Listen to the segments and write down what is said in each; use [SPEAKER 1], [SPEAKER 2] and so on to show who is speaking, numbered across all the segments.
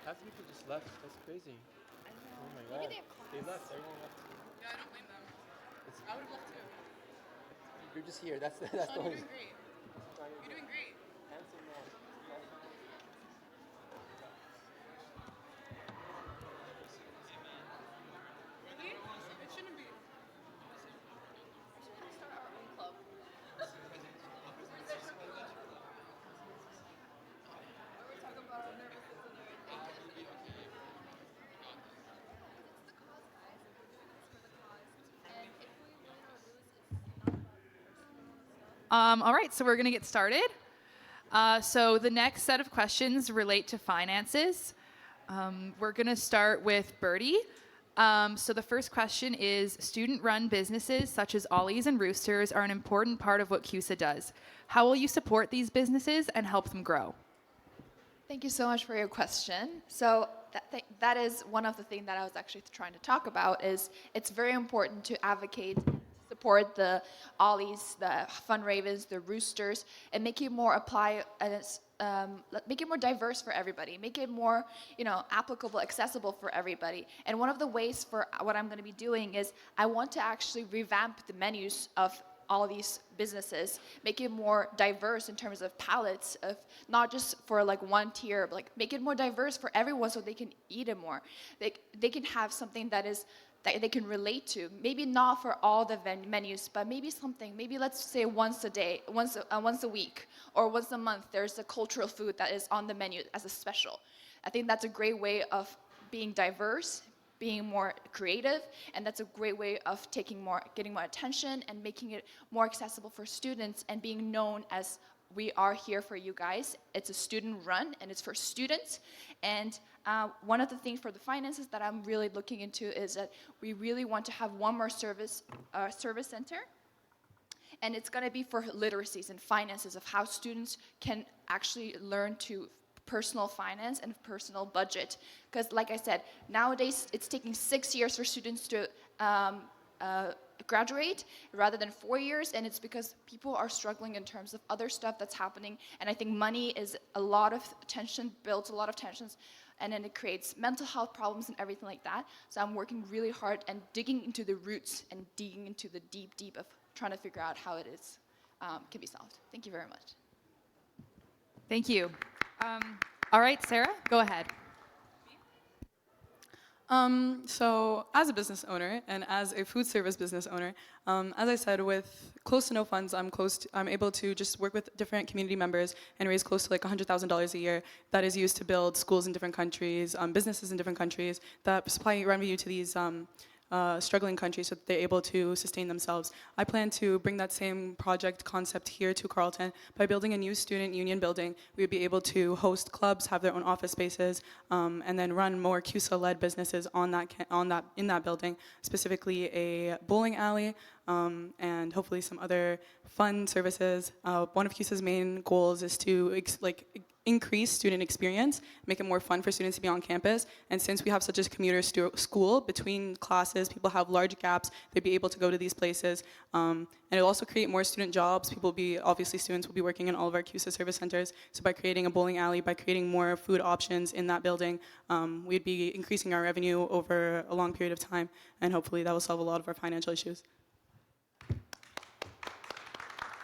[SPEAKER 1] Half the people just left. That's crazy.
[SPEAKER 2] I
[SPEAKER 1] Oh my
[SPEAKER 2] know.
[SPEAKER 1] god.
[SPEAKER 2] Maybe they have
[SPEAKER 1] They
[SPEAKER 2] class.
[SPEAKER 1] left. Everyone left.
[SPEAKER 3] Yeah, I don't blame them.
[SPEAKER 1] It's,
[SPEAKER 3] I would have left too.
[SPEAKER 1] you're just here. That's
[SPEAKER 3] Sean,
[SPEAKER 1] the
[SPEAKER 3] you're
[SPEAKER 1] only.
[SPEAKER 3] doing great. You're doing great.
[SPEAKER 1] Handsome man.
[SPEAKER 3] Really? It shouldn't be.
[SPEAKER 2] We should start our own club. Where we talk about our nervous system and everything. Because it's the cause, guys. We're doing this for the cause. And if we win or lose, it's not about personal stuff. All right, so we're going to get started. So the next set of questions relate to finances. We're going to start with Birdie. So the first question is, student-run businesses such as Ollie's and Roosters are an important part of what CUSA does. How will you support these businesses and help them grow?
[SPEAKER 4] Thank you so much for your question. So that is one of the things that I was actually trying to talk about is it's very important to advocate, support the Ollies, the Fun Ravens, the Roosters, and make it more make it more diverse for everybody, make it more, applicable, accessible for everybody. And one of the ways for what I'm going to be doing is I want to actually revamp the menus of all these businesses, make it more diverse in terms of palettes of not just for like one tier, but like make it more diverse for everyone so they can eat it more. They can have something that they can relate to. Maybe not for all the menus, but maybe something. Maybe let's say once a day, once a week, or once a month. There's a cultural food that is on the menu as a special. I think that's a great way of being diverse, being more creative, and that's a great way of getting more attention and making it more accessible for students and being known as we are here for you guys. It's a student run and it's for students. And one of the things for the finances that I'm really looking into is that we really want to have one more service center. And it's going to be for literacies and finances of how students can actually learn to personal finance and personal budget. Because like I said, nowadays it's taking 6 years for students to graduate rather than 4 years, and it's because people are struggling in terms of other stuff that's happening. And I think money is a lot of tension, builds a lot of tensions, and then it creates mental health problems and everything like that. So I'm working really hard and digging into the roots and digging into the deep of trying to figure out how it is can be solved. Thank you very much.
[SPEAKER 2] Thank you. All right, Sarah, go ahead.
[SPEAKER 5] So as a business owner and as a food service business owner, as I said, with close to no funds, I'm able to just work with different community members and raise close to like $100,000 a year that is used to build schools in different countries, businesses in different countries that supply revenue to these struggling countries so that they're able to sustain themselves. I plan to bring that same project concept here to Carleton. By building a new student union building, we would be able to host clubs, have their own office spaces, and then run more CUSA-led businesses in that building, specifically a bowling alley, and hopefully some other fun services. One of CUSA's main goals is to increase student experience, make it more fun for students to be on campus. And since we have such a commuter school, between classes, people have large gaps, they'd be able to go to these places. And it'll also create more student jobs. Obviously students will be working in all of our CUSA service centers. So by creating a bowling alley, by creating more food options in that building, we'd be increasing our revenue over a long period of time. And hopefully that will solve a lot of our financial issues.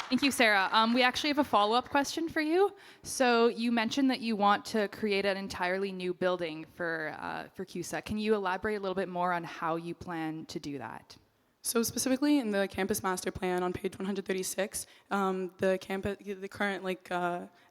[SPEAKER 2] Thank you, Sarah. We actually have a follow-up question for you. So you mentioned that you want to create an entirely new building for CUSA. Can you elaborate a little bit more on how you plan to do that?
[SPEAKER 5] So specifically in the campus master plan on page 136, the current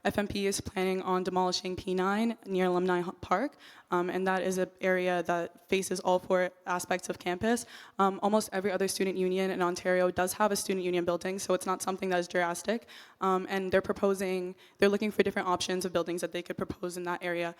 [SPEAKER 5] FMP is planning on demolishing P9 near Alumni Park, and that is an area that faces all four aspects of campus. Almost every other student union in Ontario does have a student union building, so it's not something that is drastic. And they're looking for different options of buildings that they could propose in that area.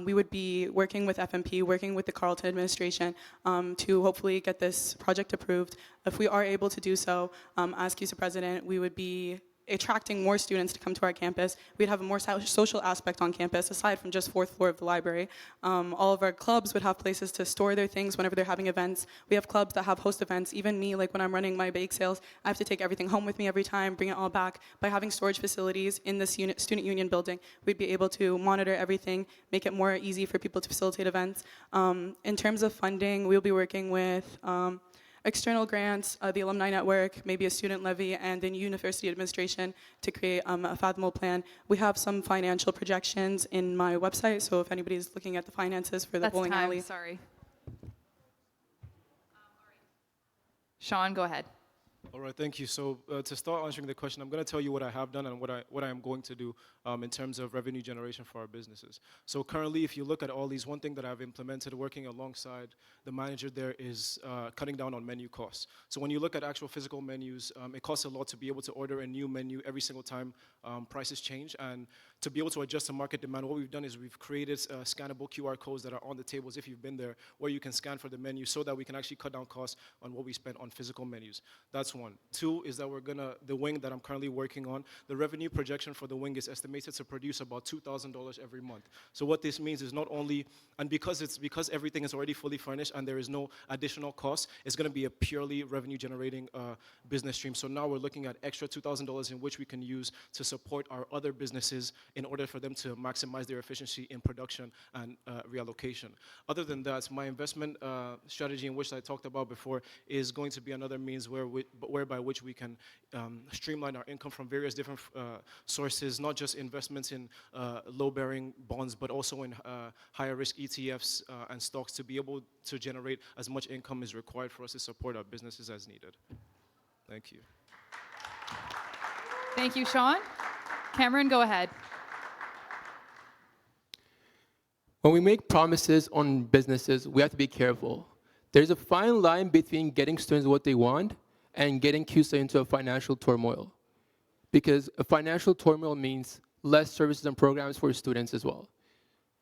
[SPEAKER 5] We would be working with FMP, working with the Carleton administration to hopefully get this project approved. If we are able to do so, as CUSA president, we would be attracting more students to come to our campus. We'd have a more social aspect on campus, aside from just fourth floor of the library. All of our clubs would have places to store their things whenever they're having events. We have clubs that have host events. Even me, like when I'm running my bake sales, I have to take everything home with me every time, bring it all back. By having storage facilities in this student union building, we'd be able to monitor everything, make it more easy for people to facilitate events. In terms of funding, we'll be working with external grants, the alumni network, maybe a student levy, and the university administration to create a fathomable plan. We have some financial projections in my website, so if anybody's looking at the finances for the
[SPEAKER 2] That's
[SPEAKER 5] bowling
[SPEAKER 2] time,
[SPEAKER 5] alley.
[SPEAKER 2] sorry. Sean, go ahead.
[SPEAKER 6] All right, thank you. So to start answering the question, I'm going to tell you what I have done and what I am going to do in terms of revenue generation for our businesses. So currently, if you look at all these, one thing that I've implemented working alongside the manager there is cutting down on menu costs. So when you look at actual physical menus, it costs a lot to be able to order a new menu every single time prices change. And to be able to adjust to market demand, what we've done is we've created scannable QR codes that are on the tables, if you've been there, where you can scan for the menu so that we can actually cut down costs on what we spend on physical menus. That's one. Two is that the wing that I'm currently working on, the revenue projection for the wing is estimated to produce about $2,000 every month. So what this means is not only, and because everything is already fully furnished and there is no additional cost, it's going to be a purely revenue generating business stream. So now we're looking at extra $2,000 in which we can use to support our other businesses in order for them to maximize their efficiency in production and reallocation. Other than that, my investment strategy, in which I talked about before, is going to be another means whereby which we can streamline our income from various different sources, not just investments in low-bearing bonds, but also in higher-risk ETFs and stocks to be able to generate as much income as required for us to support our businesses as needed. Thank you.
[SPEAKER 2] Thank you, Sean. Cameron, go ahead.
[SPEAKER 1] When we make promises on businesses, we have to be careful. There's a fine line between getting students what they want and getting CUSA into a financial turmoil. Because a financial turmoil means less services and programs for students as well.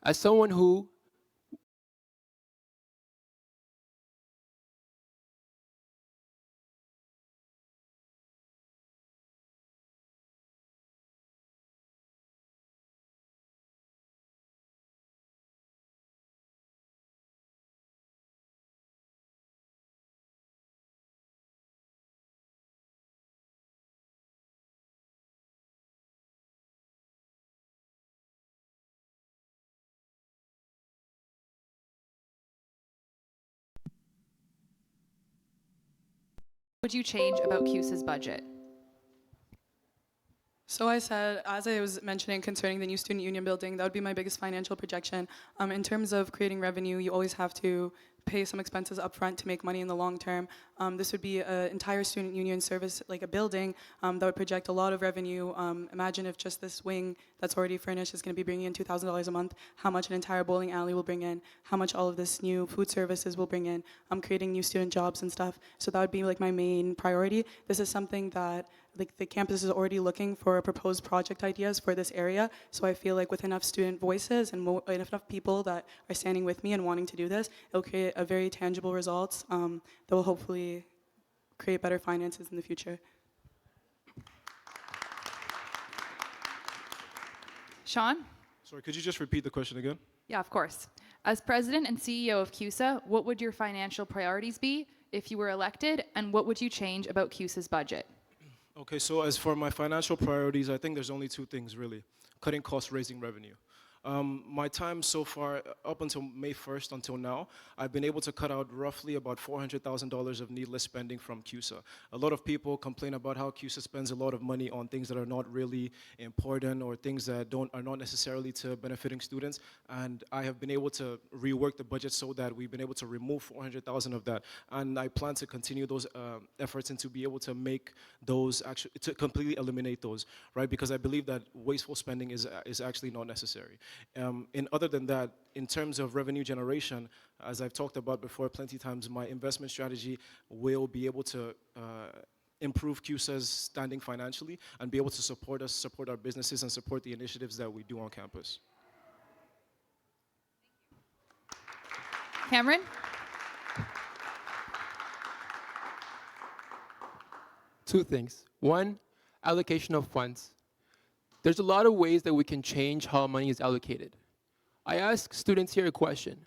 [SPEAKER 1] As someone who
[SPEAKER 2] What would you change about CUSA's budget?
[SPEAKER 5] So I said, as I was mentioning concerning the new student union building, that would be my biggest financial projection. In terms of creating revenue, you always have to pay some expenses up front to make money in the long term. This would be an entire student union service, like a building, that would project a lot of revenue. Imagine if just this wing that's already furnished is going to be bringing in $2,000 a month, how much an entire bowling alley will bring in, how much all of this new food services will bring in, creating new student jobs and stuff. So that would be like my main priority. This is something that like the campus is already looking for proposed project ideas for this area. So I feel like with enough student voices and enough people that are standing with me and wanting to do this, it'll create a very tangible results that will hopefully create better finances in the future.
[SPEAKER 2] Sean?
[SPEAKER 6] Sorry, could you just repeat the question again?
[SPEAKER 2] Yeah, of course. As president and CEO of CUSA, what would your financial priorities be if you were elected, and what would you change about CUSA's budget?
[SPEAKER 6] Okay, so as for my financial priorities, I think there's only two things really: cutting costs, raising revenue. My time so far, up until May 1st until now, I've been able to cut out roughly about $400,000 of needless spending from CUSA. A lot of people complain about how CUSA spends a lot of money on things that are not really important or things that are not necessarily to benefiting students. And I have been able to rework the budget so that we've been able to remove $400,000 of that. And I plan to continue those efforts and to be able to make those to completely eliminate those, right? Because I believe that wasteful spending is actually not necessary. And other than that, in terms of revenue generation, as I've talked about before plenty times, my investment strategy will be able to improve CUSA's standing financially and be able to support us, support our businesses, and support the initiatives that we do on campus.
[SPEAKER 2] Cameron?
[SPEAKER 1] Two things. One, allocation of funds. There's a lot of ways that we can change how money is allocated. I ask students here a question.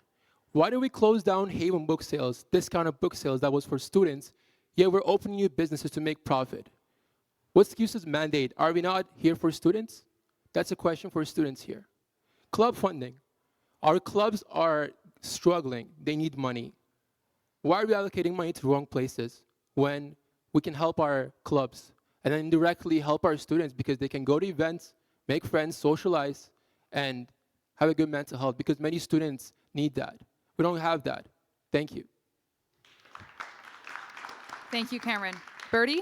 [SPEAKER 1] Why do we close down Haven book sales, discounted book sales that was for students, yet we're opening new businesses to make profit? What's CUSA's mandate? Are we not here for students? That's a question for students here. Club funding. Our clubs are struggling. They need money. Why are we allocating money to wrong places when we can help our clubs and then indirectly help our students because they can go to events, make friends, socialize, and have a good mental health because many students need that. We don't have that. Thank you.
[SPEAKER 2] Thank you, Cameron. Birdie?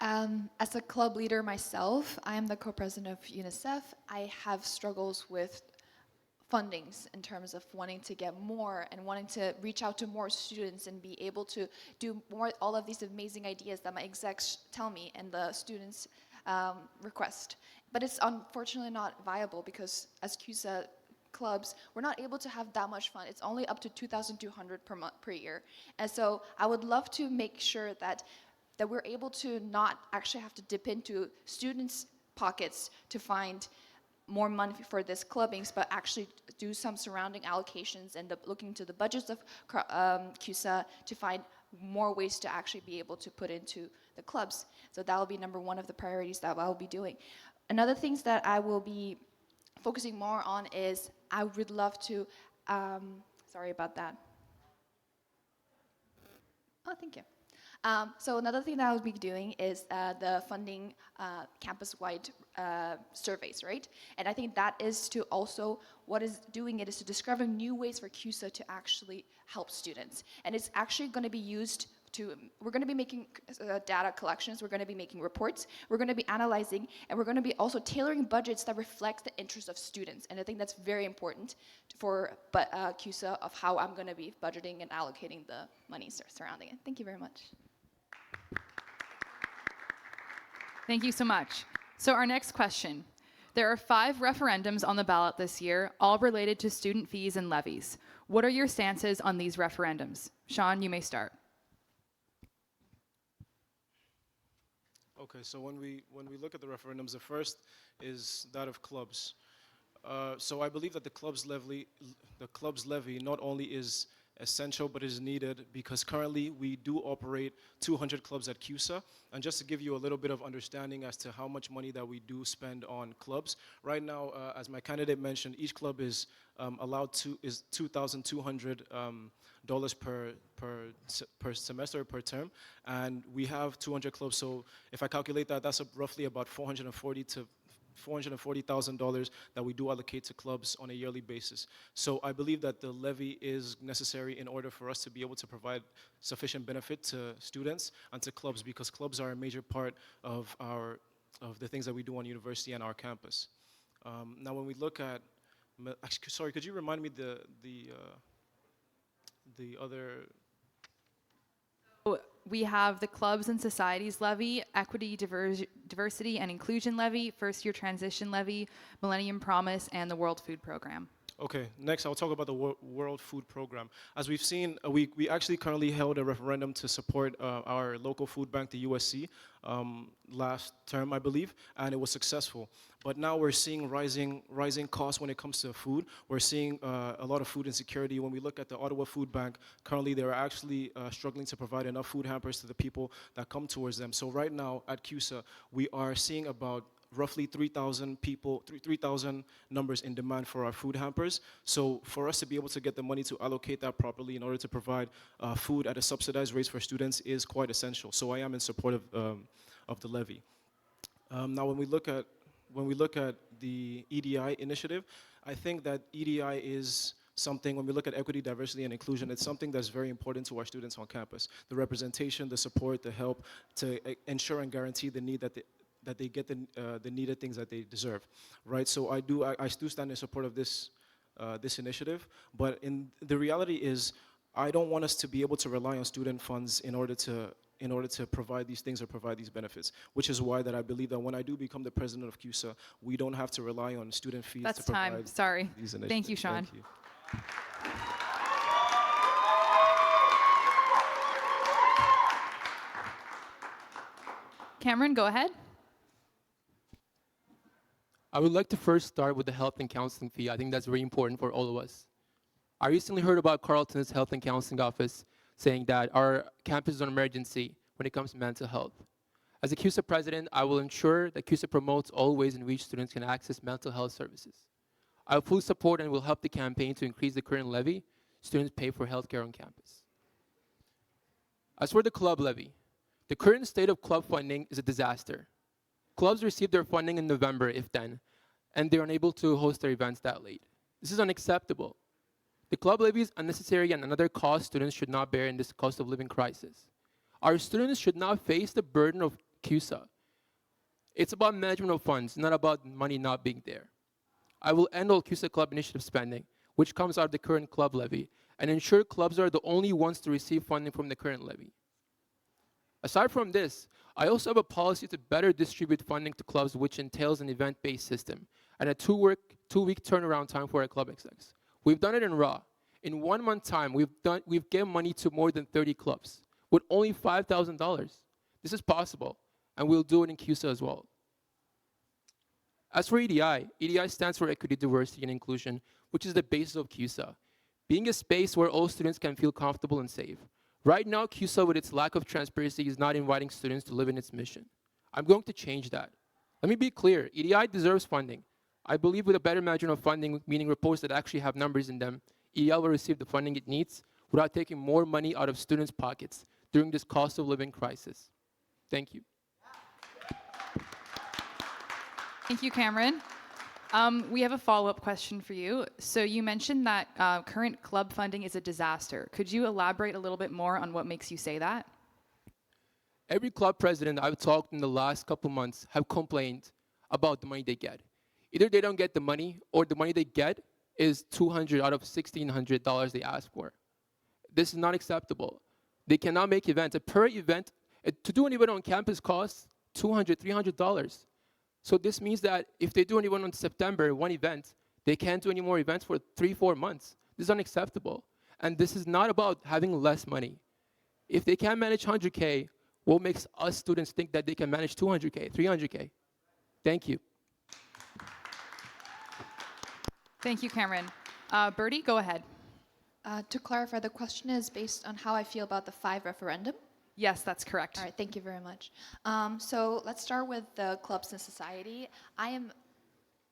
[SPEAKER 4] As a club leader myself, I am the co-president of UNICEF. I have struggles with fundings in terms of wanting to get more and wanting to reach out to more students and be able to do more, all of these amazing ideas that my execs tell me and the students request. But it's unfortunately not viable because as CUSA clubs, we're not able to have that much fun. It's only up to 2,200 per month per year. And so I would love to make sure that we're able to not actually have to dip into students' pockets to find more money for this clubbings, but actually do some surrounding allocations and looking to the budgets of CUSA to find more ways to actually be able to put into the clubs. So that will be number one of the priorities that I will be doing. Another things that I will be focusing more on is I would love to, sorry about that. Oh, thank you. So another thing that I will be doing is the funding campus-wide surveys, right? And I think that is to also, what is doing it is to discovering new ways for CUSA to actually help students. And it's actually going to be used to, we're going to be making data collections, we're going to be making reports, we're going to be analyzing, and we're going to be also tailoring budgets that reflect the interests of students. And I think that's very important for CUSA of how I'm going to be budgeting and allocating the money surrounding it. Thank you very much.
[SPEAKER 2] Thank you so much. So our next question. There are 5 referendums on the ballot this year, all related to student fees and levies. What are your stances on these referendums? Sean, you may start.
[SPEAKER 6] Okay, so when we look at the referendums, the first is that of clubs. So I believe that the club's levy not only is essential but is needed because currently we do operate 200 clubs at CUSA. And just to give you a little bit of understanding as to how much money that we do spend on clubs, right now, as my candidate mentioned, each club is allowed to is $2,200 per semester per term, and we have 200 clubs. So if I calculate that, that's roughly about $440,000 that we do allocate to clubs on a yearly basis. So I believe that the levy is necessary in order for us to be able to provide sufficient benefit to students and to clubs, because clubs are a major part of the things that we do on university and our campus. Now, when we look at, sorry, could you remind me the other?
[SPEAKER 2] We have the Clubs and Societies Levy, Equity, Diversity and Inclusion Levy, First Year Transition Levy, Millennium Promise, and the World Food Program.
[SPEAKER 6] Okay, next I'll talk about the World Food Program. As we've seen, we actually currently held a referendum to support our local food bank, the USC, last term, I believe, and it was successful. But now we're seeing rising costs when it comes to food. We're seeing a lot of food insecurity. When we look at the Ottawa Food Bank, currently they're actually struggling to provide enough food hampers to the people that come towards them. So right now at CUSA, we are seeing about roughly 3,000 people, 3,000 numbers in demand for our food hampers. So for us to be able to get the money to allocate that properly in order to provide food at a subsidized rates for students is quite essential. So I am in support of the levy. Now when we look at the EDI initiative, I think that EDI is something, when we look at equity, diversity, and inclusion, it's something that's very important to our students on campus. The representation, the support, the help to ensure and guarantee the need that they get the needed things that they deserve, right? So I do stand in support of this initiative, but the reality is I don't want us to be able to rely on student funds in order to provide these things or provide these benefits, which is why that I believe that when I do become the president of CUSA, we don't have to rely on student fees
[SPEAKER 2] That's
[SPEAKER 6] to provide
[SPEAKER 2] time. Sorry.
[SPEAKER 6] these initiatives.
[SPEAKER 2] Thank you, Sean.
[SPEAKER 6] Thank you.
[SPEAKER 2] Cameron, go ahead.
[SPEAKER 1] I would like to first start with the health and counseling fee. I think that's very important for all of us. I recently heard about Carleton's health and counseling office saying that our campus is an emergency when it comes to mental health. As a CUSA president, I will ensure that CUSA promotes all ways in which students can access mental health services. I will fully support and will help the campaign to increase the current levy students pay for healthcare on campus. As for the club levy, the current state of club funding is a disaster. Clubs receive their funding in November, if then, and they're unable to host their events that late. This is unacceptable. The club levy is unnecessary and another cost students should not bear in this cost of living crisis. Our students should not face the burden of CUSA. It's about management of funds, not about money not being there. I will end all CUSA club initiative spending, which comes out of the current club levy, and ensure clubs are the only ones to receive funding from the current levy. Aside from this, I also have a policy to better distribute funding to clubs, which entails an event-based system and a two-week turnaround time for our club execs. We've done it in RAW. In 1 month time, we've given money to more than 30 clubs with only $5,000. This is possible, and we'll do it in CUSA as well. As for EDI stands for Equity, Diversity, and Inclusion, which is the basis of CUSA, being a space where all students can feel comfortable and safe. Right now, CUSA, with its lack of transparency, is not inviting students to live in its mission. I'm going to change that. Let me be clear, EDI deserves funding. I believe with a better management of funding, meaning reports that actually have numbers in them, EDI will receive the funding it needs without taking more money out of students' pockets during this cost of living crisis. Thank you.
[SPEAKER 2] Thank you, Cameron. We have a follow-up question for you. So you mentioned that current club funding is a disaster. Could you elaborate a little bit more on what makes you say that?
[SPEAKER 1] Every club president I've talked in the last couple months have complained about the money they get. Either they don't get the money, or the money they get is $200 out of $1,600 they ask for. This is not acceptable. They cannot make events. A per event, to do an event on campus costs $200, $300. So this means that if they do an event in September, one event, they can't do any more events for 3-4 months. This is unacceptable. And this is not about having less money. If they can't manage 100K, what makes us students think that they can manage 200K, 300K? Thank you.
[SPEAKER 2] Thank you, Cameron. Bertie, go ahead.
[SPEAKER 4] To clarify, the question is based on how I feel about the 5 referendum.
[SPEAKER 2] Yes, that's correct.
[SPEAKER 4] All right, thank you very much. So let's start with the clubs and society. I am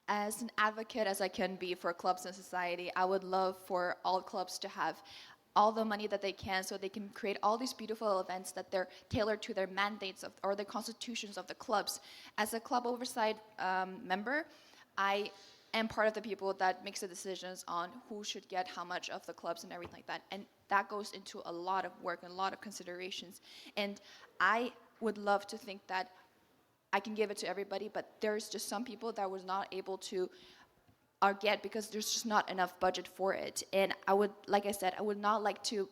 [SPEAKER 4] as an advocate as I can be for clubs and society. I would love for all clubs to have all the money that they can so they can create all these beautiful events that they're tailored to their mandates or the constitutions of the clubs. As a club oversight member, I am part of the people that makes the decisions on who should get how much of the clubs and everything like that. And that goes into a lot of work and a lot of considerations. And I would love to think that I can give it to everybody, but there's just some people that was not able to get because there's just not enough budget for it. And I would, like I said, I would not like to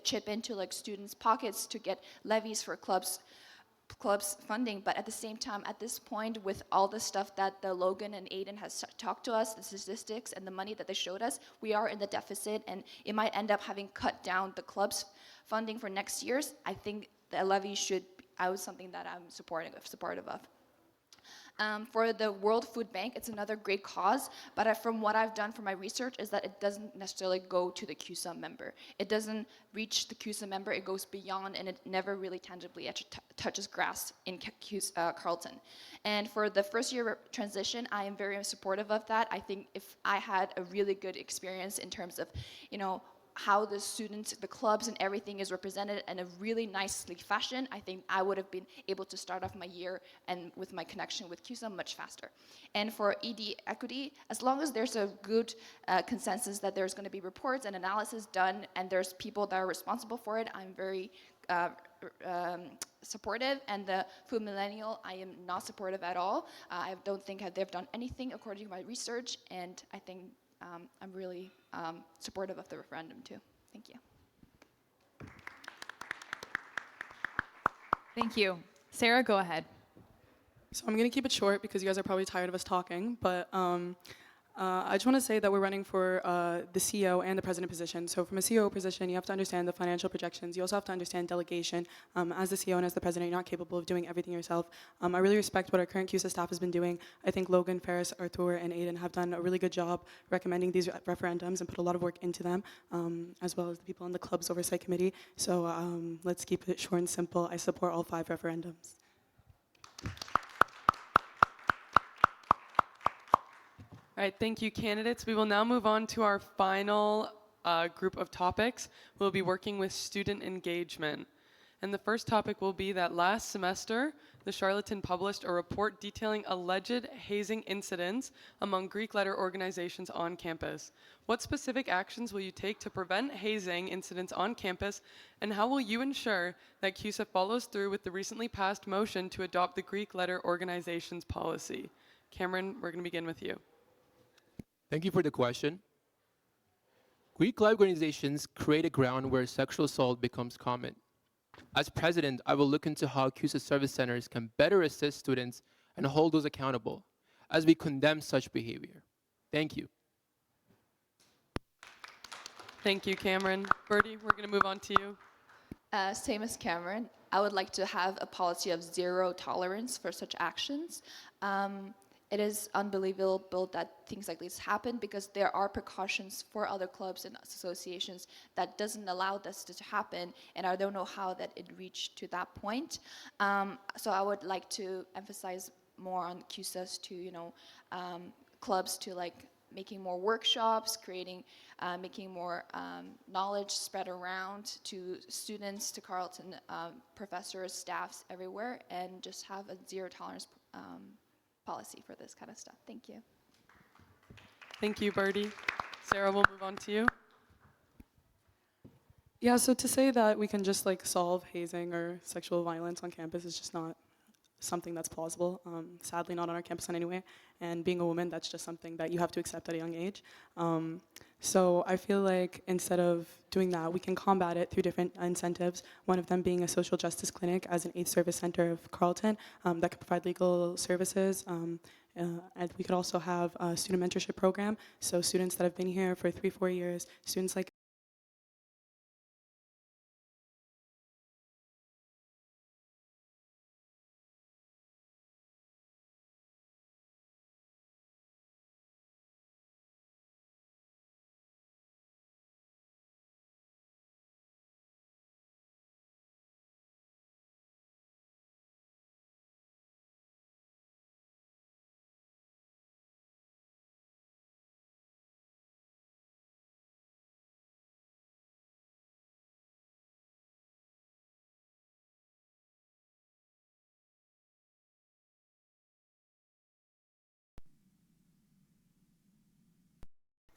[SPEAKER 4] chip into like students' pockets to get levies for clubs funding, but at the same time, at this point, with all the stuff that the Logan and Aiden has talked to us, the statistics and the money that they showed us, we are in the deficit, and it might end up having cut down the club's funding for next year's. I think the levy should out something that I'm supportive of. For the World Food Bank, it's another great cause, but from what I've done for my research is that it doesn't necessarily go to the CUSA member. It doesn't reach the CUSA member, it goes beyond, and it never really tangibly touches grass in Carleton. And for the first year transition, I am very supportive of that. I think if I had a really good experience in terms of, how the students, the clubs and everything is represented in a really nicely fashion, I think I would have been able to start off my year and with my connection with CUSA much faster. And for ED equity, as long as there's a good consensus that there's going to be reports and analysis done and there's people that are responsible for it, I'm very supportive. And the food millennial, I am not supportive at all. I don't think they've done anything according to my research, and I think I'm really supportive of the referendum too. Thank you.
[SPEAKER 2] Thank you. Sarah, go ahead.
[SPEAKER 5] So I'm going to keep it short because you guys are probably tired of us talking, but I just want to say that we're running for the CEO and the president position. So from a CEO position, you have to understand the financial projections. You also have to understand delegation. As the CEO and as the president, you're not capable of doing everything yourself. I really respect what our current CUSA staff has been doing. I think Logan, Ferris, Arthur, and Aiden have done a really good job recommending these referendums and put a lot of work into them, as well as the people on the club's oversight committee. So let's keep it short and simple. I support all 5 referendums.
[SPEAKER 7] All right, thank you, candidates. We will now move on to our final group of topics. We'll be working with student engagement. And the first topic will be that last semester, the Charlatan published a report detailing alleged hazing incidents among Greek letter organizations on campus. What specific actions will you take to prevent hazing incidents on campus, and how will you ensure that CUSA follows through with the recently passed motion to adopt the Greek letter organizations policy? Cameron, we're going to begin with you.
[SPEAKER 1] Thank you for the question. Greek life organizations create a ground where sexual assault becomes common. As president, I will look into how CUSA service centers can better assist students and hold those accountable as we condemn such behavior. Thank you.
[SPEAKER 7] Thank you, Cameron. Bertie, we're going to move on to you.
[SPEAKER 4] Same as Cameron, I would like to have a policy of zero tolerance for such actions. It is unbelievable that things like this happen because there are precautions for other clubs and associations that doesn't allow this to happen, and I don't know how that it reached to that point. So I would like to emphasize more on CUSAs to, clubs to like making more workshops, making more knowledge spread around to students, to Carleton professors, staffs everywhere, and just have a zero tolerance policy for this kind of stuff. Thank you.
[SPEAKER 7] Thank you, Bertie. Sarah, we'll move on to you.
[SPEAKER 5] Yeah, so to say that we can just like solve hazing or sexual violence on campus is just not something that's plausible. Sadly, not on our campus anyway. And being a woman, that's just something that you have to accept at a young age. So I feel like instead of doing that, we can combat it through different incentives, one of them being a social justice clinic as an 8th service center of Carleton that could provide legal services. And we could also have a student mentorship program. So students that have been here for 3-4 years, students like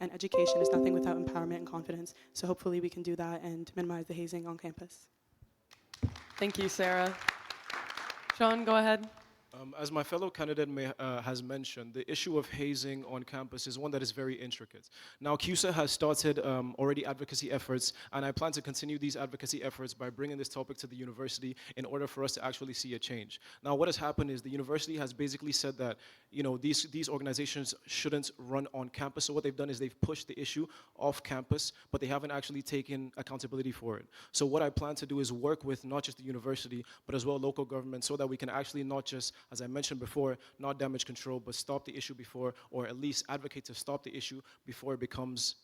[SPEAKER 5] and education is nothing without empowerment and confidence. So hopefully we can do that and minimize the hazing on campus.
[SPEAKER 7] Thank you, Sarah. Sean, go ahead.
[SPEAKER 6] As my fellow candidate has mentioned, the issue of hazing on campus is one that is very intricate. Now, CUSA has started already advocacy efforts, and I plan to continue these advocacy efforts by bringing this topic to the university in order for us to actually see a change. Now, what has happened is the university has basically said that, these organizations shouldn't run on campus. So what they've done is they've pushed the issue off campus, but they haven't actually taken accountability for it. So what I plan to do is work with not just the university, but as well local government, so that we can actually not just, as I mentioned before, not damage control, but stop the issue before, or at least advocate to stop the issue before it becomes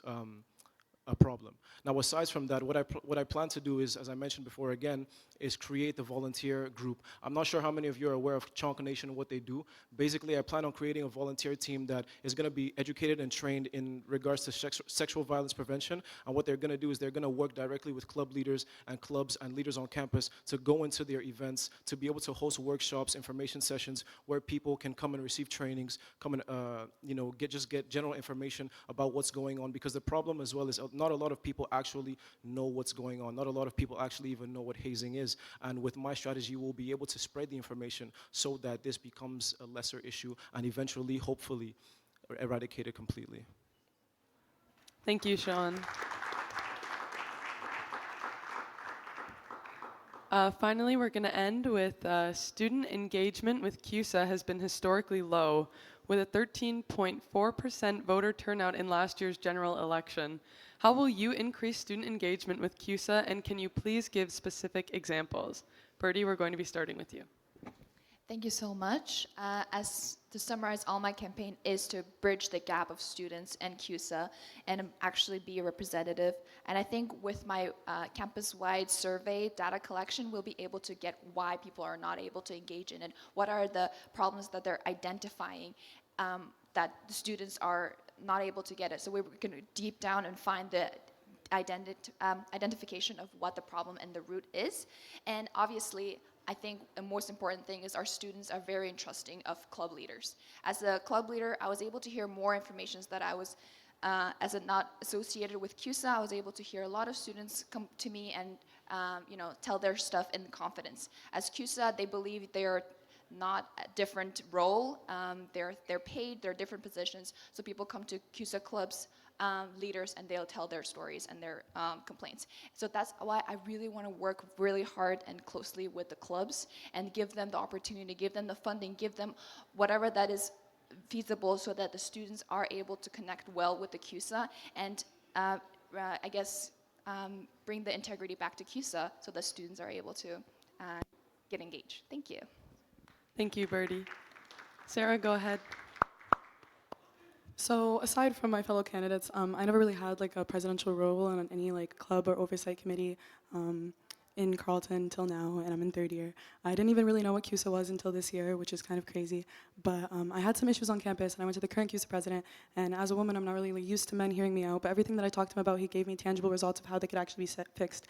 [SPEAKER 6] a problem. Now, aside from that, what I plan to do is, as I mentioned before again, is create the volunteer group. I'm not sure how many of you are aware of Chonka Nation and what they do. Basically, I plan on creating a volunteer team that is going to be educated and trained in regards to sexual violence prevention. And what they're going to do is they're going to work directly with club leaders and clubs and leaders on campus to go into their events, to be able to host workshops, information sessions where people can come and receive trainings, come and get general information about what's going on. Because the problem as well is not a lot of people actually know what's going on. Not a lot of people actually even know what hazing is. And with my strategy, we'll be able to spread the information so that this becomes a lesser issue and eventually, hopefully, eradicated completely.
[SPEAKER 7] Thank you, Sean. Finally, we're going to end with student engagement with CUSA has been historically low. with a 13.4% voter turnout in last year's general election. How will you increase student engagement with CUSA, and can you please give specific examples? Birdie, we're going to be starting with you.
[SPEAKER 4] Thank you so much. As to summarize, all my campaign is to bridge the gap of students and CUSA and actually be a representative. And I think with my campus-wide survey data collection, we'll be able to get why people are not able to engage in it. What are the problems that they're identifying that the students are not able to get it? So we're going to deep down and find the identification of what the problem and the root is. And obviously, I think the most important thing is our students are very entrusting of club leaders. As a club leader, I was able to hear more information that I was, as a not associated with CUSA, I was able to hear a lot of students come to me and tell their stuff in confidence. As CUSA, they believe they're not a different role. They're paid, they're different positions. So people come to CUSA clubs leaders and they'll tell their stories and their complaints. So that's why I really want to work really hard and closely with the clubs and give them the opportunity, give them the funding, give them whatever that is feasible so that the students are able to connect well with the CUSA and I guess bring the integrity back to CUSA so that students are able to get engaged. Thank you.
[SPEAKER 7] Thank you, Birdie. Sarah, go ahead.
[SPEAKER 5] So aside from my fellow candidates, I never really had like a presidential role on any like club or oversight committee in Carleton till now, and I'm in third year. I didn't even really know what CUSA was until this year, which is kind of crazy. But I had some issues on campus, and I went to the current CUSA president. And as a woman, I'm not really like, used to men hearing me out. But everything that I talked to him about, he gave me tangible results of how they could actually be fixed.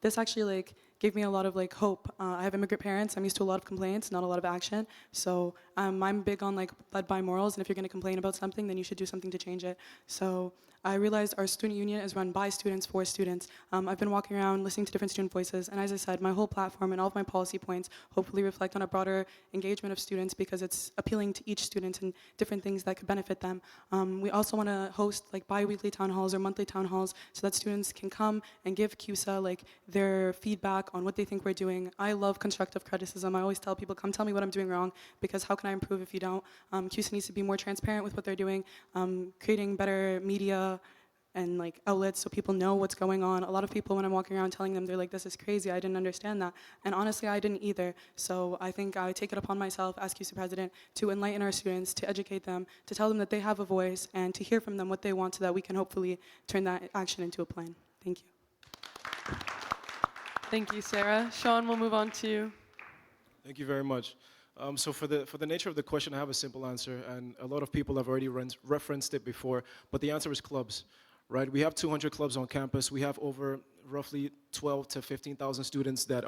[SPEAKER 5] This actually like gave me a lot of like hope. I have immigrant parents. I'm used to a lot of complaints, not a lot of action. So I'm big on like led by morals. And if you're going to complain about something, then you should do something to change it. So I realized our student union is run by students for students. I've been walking around listening to different student voices, and as I said, my whole platform and all of my policy points hopefully reflect on a broader engagement of students because it's appealing to each student and different things that could benefit them. We also want to host like bi-weekly town halls or monthly town halls so that students can come and give CUSA like their feedback on what they think we're doing. I love constructive criticism. I always tell people, come tell me what I'm doing wrong, because how can I improve if you don't? CUSA needs to be more transparent with what they're doing, creating better media and like outlets so people know what's going on. A lot of people, when I'm walking around telling them, they're like, this is crazy, I didn't understand that. And honestly, I didn't either. So I think I take it upon myself as CUSA president to enlighten our students, to educate them, to tell them that they have a voice, and to hear from them what they want so that we can hopefully turn that action into a plan. Thank you.
[SPEAKER 7] Thank you, Sarah. Sean, we'll move on to you.
[SPEAKER 6] Thank you very much. So for the nature of the question, I have a simple answer, and a lot of people have already referenced it before, but the answer is clubs, right? We have 200 clubs on campus. We have over roughly 12 to 15,000 students that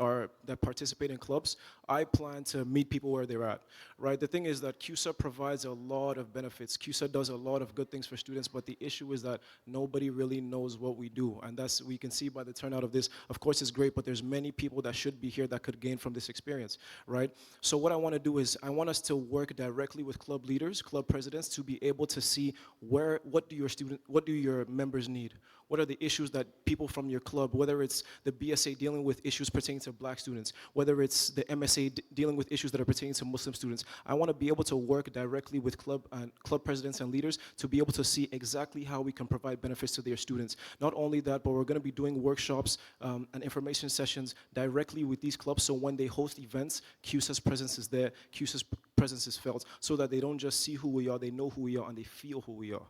[SPEAKER 6] participate in clubs. I plan to meet people where they're at, right? The thing is that CUSA provides a lot of benefits. CUSA does a lot of good things for students, but the issue is that nobody really knows what we do, and that's, we can see by the turnout of this. Of course, it's great, but there's many people that should be here that could gain from this experience, right? So what I want to do is I want us to work directly with club leaders, club presidents, to be able to see what do your members need? What are the issues that people from your club, whether it's the BSA dealing with issues pertaining to black students, whether it's the MSA dealing with issues that are pertaining to Muslim students. I want to be able to work directly with club presidents and leaders to be able to see exactly how we can provide benefits to their students. Not only that, but we're going to be doing workshops and information sessions directly with these clubs, so when they host events, CUSA's presence is there, CUSA's presence is felt, so that they don't just see who we are, they know who we are, and they feel who we are.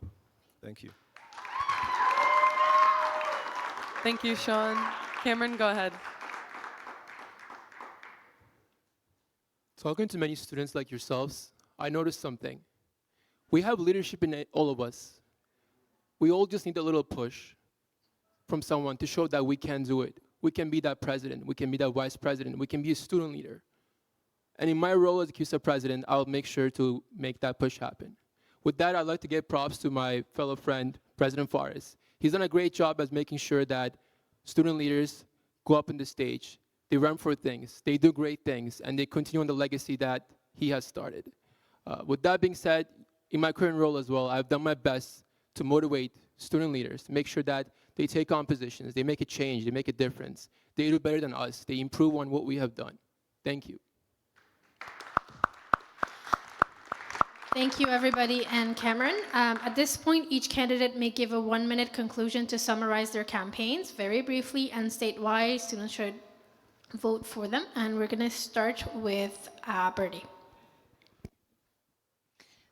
[SPEAKER 6] Thank you.
[SPEAKER 7] Thank you, Sean. Cameron, go ahead.
[SPEAKER 1] Talking to many students like yourselves, I noticed something. We have leadership in all of us. We all just need a little push from someone to show that we can do it. We can be that president. We can be that vice president. We can be a student leader. And in my role as CUSA president, I'll make sure to make that push happen. With that, I'd like to give props to my fellow friend, President Fares. He's done a great job as making sure that student leaders go up on the stage, they run for things, they do great things, and they continue on the legacy that he has started. With that being said, in my current role as well, I've done my best to motivate student leaders, to make sure that they take on positions, they make a change, they make a difference. They do better than us, they improve on what we have done. Thank you.
[SPEAKER 8] Thank you, everybody, and Cameron. At this point, each candidate may give a 1-minute conclusion to summarize their campaigns very briefly and state why students should vote for them. And we're going to start with Birdie.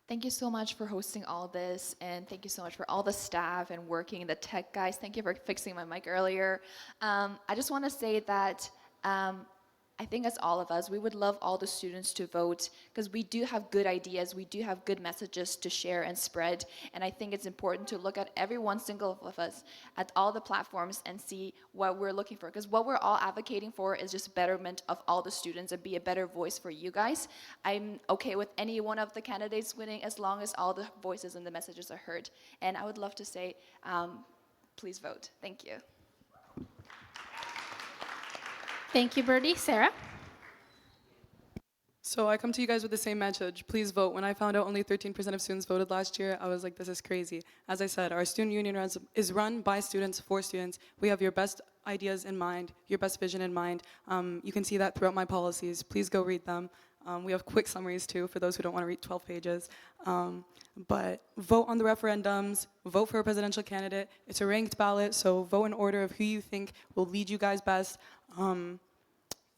[SPEAKER 4] Thank you so much for hosting all this, and thank you so much for all the staff and working, the tech guys. Thank you for fixing my mic earlier. I just want to say that I think as all of us, we would love all the students to vote because we do have good ideas, we do have good messages to share and spread, and I think it's important to look at every one single of us at all the platforms and see what we're looking for, because what we're all advocating for is just betterment of all the students and be a better voice for you guys. I'm okay with any one of the candidates winning as long as all the voices and the messages are heard, and I would love to say, please vote. Thank you.
[SPEAKER 8] Thank you, Birdie. Sarah?
[SPEAKER 5] So I come to you guys with the same message. Please vote. When I found out only 13% of students voted last year, I was like, this is crazy. As I said, our student union is run by students for students. We have your best ideas in mind, your best vision in mind. You can see that throughout my policies. Please go read them. We have quick summaries too for those who don't want to read 12 pages. But vote on the referendums, vote for a presidential candidate. It's a ranked ballot, so vote in order of who you think will lead you guys best.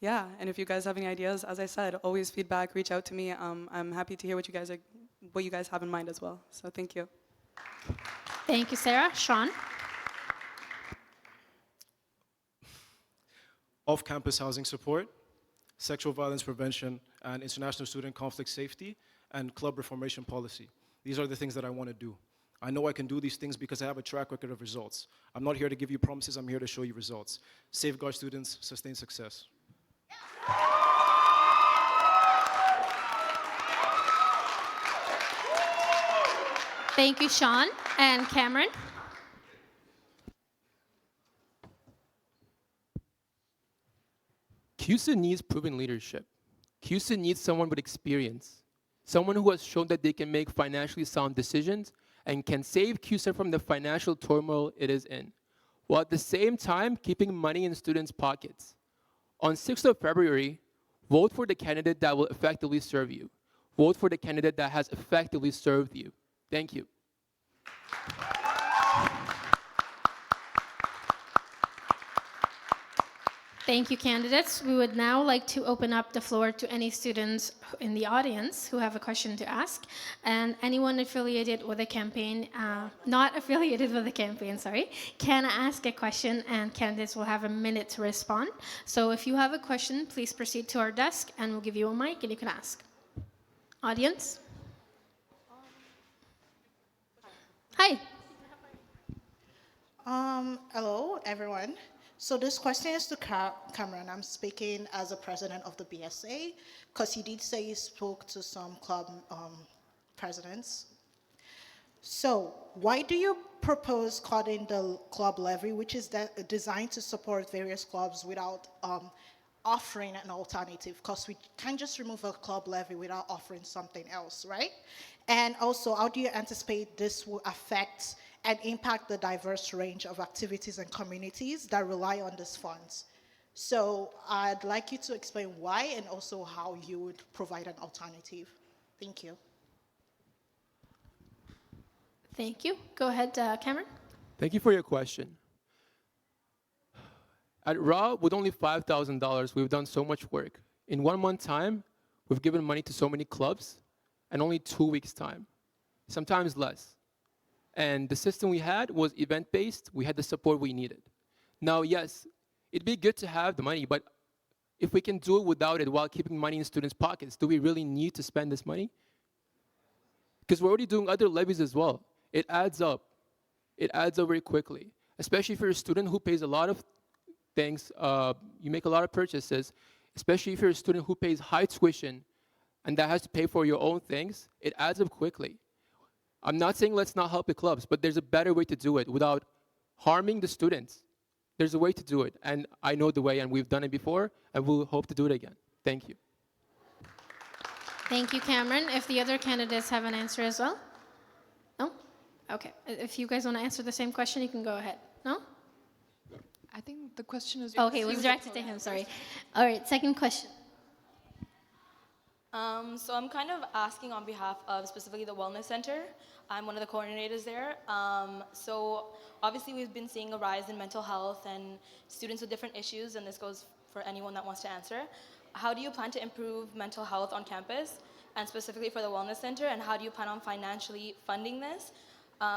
[SPEAKER 5] Yeah, and if you guys have any ideas, as I said, always feedback, reach out to me. I'm happy to hear what you guys have in mind as well. So thank you.
[SPEAKER 8] Thank you, Sarah. Sean?
[SPEAKER 6] Off-campus housing support, sexual violence prevention, and international student conflict safety, and club reformation policy. These are the things that I want to do. I know I can do these things because I have a track record of results. I'm not here to give you promises, I'm here to show you results. Safeguard students, sustain success.
[SPEAKER 8] Thank you, Sean. And Cameron?
[SPEAKER 1] CUSA needs proven leadership. CUSA needs someone with experience, someone who has shown that they can make financially sound decisions and can save CUSA from the financial turmoil it is in, while at the same time keeping money in students' pockets. On 6th of February, vote for the candidate that will effectively serve you. Vote for the candidate that has effectively served you. Thank you.
[SPEAKER 8] Thank you, candidates. We would now like to open up the floor to any students in the audience who have a question to ask, and anyone affiliated with a campaign, not affiliated with a campaign, sorry, can ask a question, and candidates will have a minute to respond. So if you have a question, please proceed to our desk, and we'll give you a mic, and you can ask. Audience? Hi.
[SPEAKER 9] Hello, everyone. So this question is to Cameron. I'm speaking as a president of the BSA, because he did say he spoke to some club presidents. So why do you propose cutting the club levy, which is designed to support various clubs without offering an alternative? Because we can't just remove a club levy without offering something else, right? And also, how do you anticipate this will affect and impact the diverse range of activities and communities that rely on these funds? So I'd like you to explain why and also how you would provide an alternative. Thank you.
[SPEAKER 8] Thank you. Go ahead, Cameron.
[SPEAKER 1] Thank you for your question. At RAW, with only $5,000, we've done so much work. In 1 month time, we've given money to so many clubs, and only 2 weeks time, sometimes less. And the system we had was event-based. We had the support we needed. Now, yes, it'd be good to have the money, but if we can do it without it while keeping money in students' pockets, do we really need to spend this money? Because we're already doing other levies as well. It adds up. It adds up very quickly, especially if you're a student who pays a lot of things, you make a lot of purchases, especially if you're a student who pays high tuition and that has to pay for your own things, it adds up quickly. I'm not saying let's not help the clubs, but there's a better way to do it without harming the students. There's a way to do it, and I know the way, and we've done it before, and we'll hope to do it again. Thank you.
[SPEAKER 8] Thank you, Cameron. If the other candidates have an answer as well? No? Okay. If you guys want to answer the same question, you can go ahead. No?
[SPEAKER 4] I think the question is...
[SPEAKER 8] Okay, it was directed to him, sorry. All right, second question.
[SPEAKER 10] So I'm kind of asking on behalf of specifically the Wellness Center. I'm one of the coordinators there. So obviously we've been seeing a rise in mental health and students with different issues, and this goes for anyone that wants to answer. How do you plan to improve mental health on campus, and specifically for the Wellness Center, and how do you plan on financially funding this?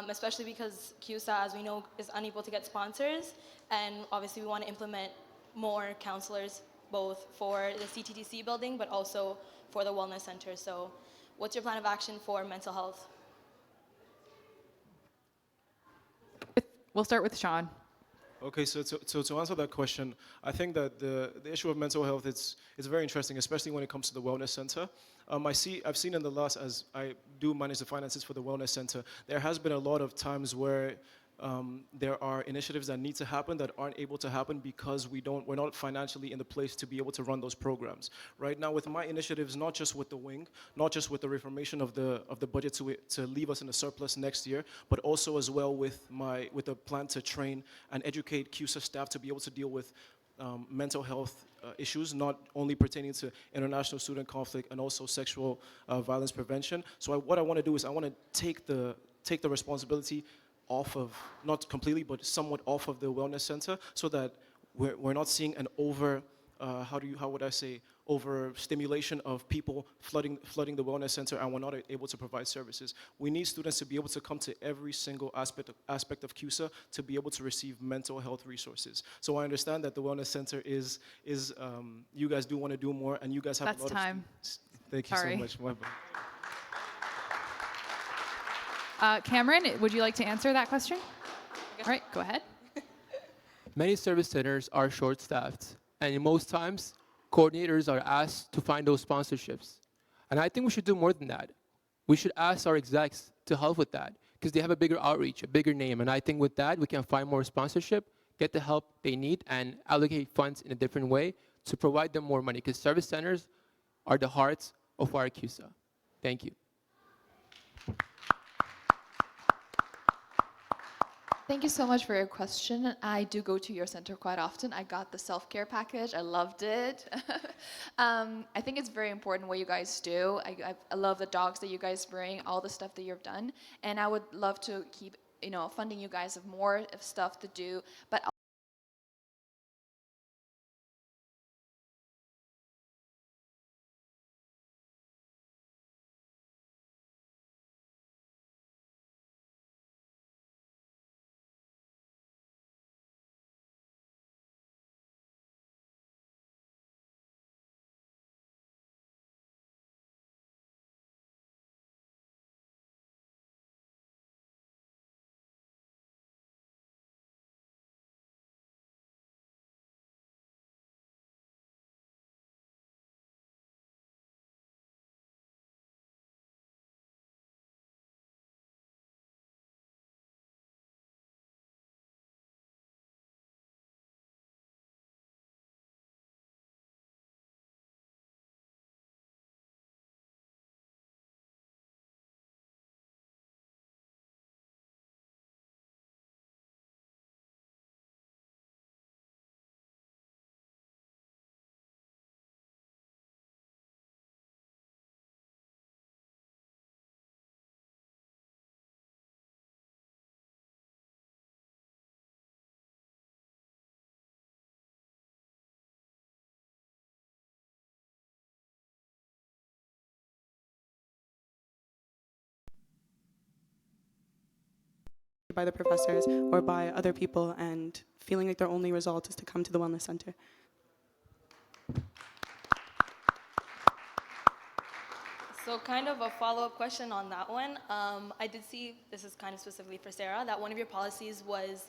[SPEAKER 10] Especially because CUSA, as we know, is unable to get sponsors, and obviously we want to implement more counselors both for the CTTC building, but also for the Wellness Center. So what's your plan of action for mental health?
[SPEAKER 2] We'll start with Sean.
[SPEAKER 6] Okay, so to answer that question, I think that the issue of mental health is very interesting, especially when it comes to the Wellness Center. I've seen in the last, as I do manage the finances for the Wellness Center, there has been a lot of times where there are initiatives that need to happen that aren't able to happen because we're not financially in the place to be able to run those programs. Right now, with my initiatives, not just with the wing, not just with the reformation of the budget to leave us in a surplus next year, but also as well with a plan to train and educate CUSA staff to be able to deal with mental health issues, not only pertaining to international student conflict and also sexual violence prevention. So what I want to do is I want to take the responsibility off of, not completely, but somewhat off of the Wellness Center, so that we're not seeing an over stimulation of people flooding the Wellness Center, and we're not able to provide services. We need students to be able to come to every single aspect of CUSA to be able to receive mental health resources. So I understand that the Wellness Center is you guys do want to do more, and you guys have
[SPEAKER 2] That's
[SPEAKER 6] a lot
[SPEAKER 2] time.
[SPEAKER 6] of thank you
[SPEAKER 2] Sorry.
[SPEAKER 6] so much. My bad.
[SPEAKER 2] Cameron, would you like to answer that question? All right, go ahead.
[SPEAKER 1] Many service centers are short-staffed, and most times, coordinators are asked to find those sponsorships. And I think we should do more than that. We should ask our execs to help with that, because they have a bigger outreach, a bigger name, and I think with that, we can find more sponsorship, get the help they need, and allocate funds in a different way to provide them more money, because service centers are the hearts of our CUSA. Thank you.
[SPEAKER 4] Thank you so much for your question. I do go to your center quite often. I got the self-care package. I loved it. I think it's very important what you guys do. I love the dogs that you guys bring, all the stuff that you've done, and I would love to keep, funding you guys of more of stuff to do. But
[SPEAKER 5] by the professors or by other people, and feeling like their only result is to come to the Wellness Center.
[SPEAKER 10] So kind of a follow-up question on that one. I did see, this is kind of specifically for Sarah, that one of your policies was,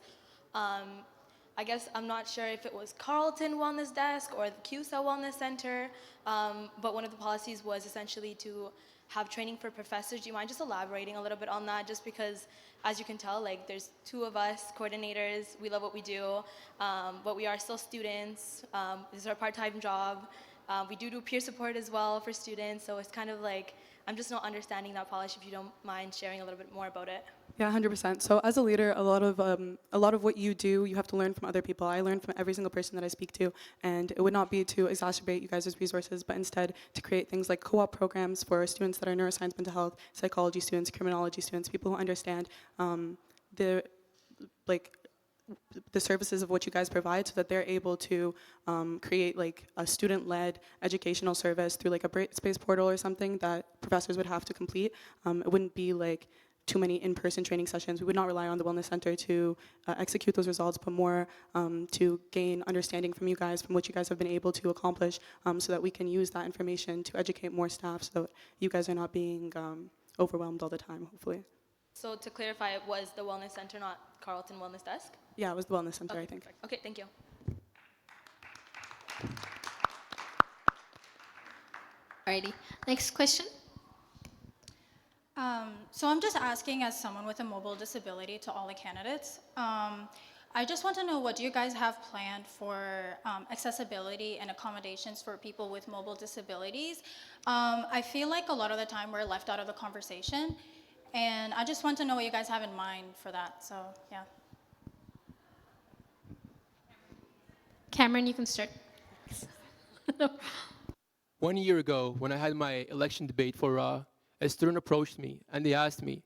[SPEAKER 10] I guess I'm not sure if it was Carleton Wellness Desk or the CUSA Wellness Center, but one of the policies was essentially to have training for professors. Do you mind just elaborating a little bit on that? Just because, as you can tell, like there's two of us coordinators. We love what we do, but we are still students. This is our part-time job. We do peer support as well for students, so it's kind of like I'm just not understanding that policy. If you don't mind sharing a little bit more about it.
[SPEAKER 5] Yeah, 100%. So as a leader, a lot of what you do, you have to learn from other people. I learn from every single person that I speak to, and it would not be to exacerbate you guys' resources, but instead to create things like co-op programs for students that are neuroscience, mental health, psychology students, criminology students, people who understand the like the services of what you guys provide, so that they're able to create like a student-led educational service through like a space portal or something that professors would have to complete. It wouldn't be like too many in-person training sessions. We would not rely on the Wellness Center to execute those results, but more to gain understanding from you guys, from what you guys have been able to accomplish, so that we can use that information to educate more staff, so that you guys are not being overwhelmed all the time, hopefully.
[SPEAKER 10] So to clarify, it was the Wellness Center, not Carleton Wellness Desk?
[SPEAKER 5] Yeah, it was the Wellness Center, I think.
[SPEAKER 10] Perfect. Okay, thank you.
[SPEAKER 8] Alrighty. Next question.
[SPEAKER 11] So I'm just asking, as someone with a mobile disability, to all the candidates. I just want to know, what do you guys have planned for accessibility and accommodations for people with mobile disabilities? I feel like a lot of the time we're left out of the conversation, and I just want to know what you guys have in mind for that. So yeah.
[SPEAKER 8] Cameron, you can start.
[SPEAKER 1] 1 year ago, when I had my election debate for a student approached me and they asked me,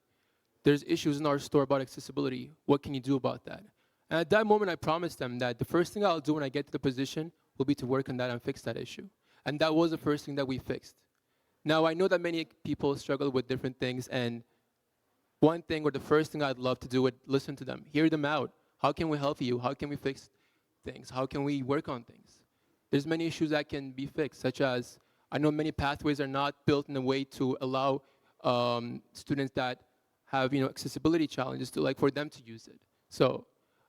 [SPEAKER 1] there's issues in our store about accessibility. What can you do about that? And at that moment, I promised them that the first thing I'll do when I get to the position will be to work on that and fix that issue. And that was the first thing that we fixed. Now, I know that many people struggle with different things, and one thing, or the first thing I'd love to do, would listen to them, hear them out. How can we help you? How can we fix things? How can we work on things? There's many issues that can be fixed, such as, I know many pathways are not built in a way to allow students that have, accessibility challenges for them to use it. So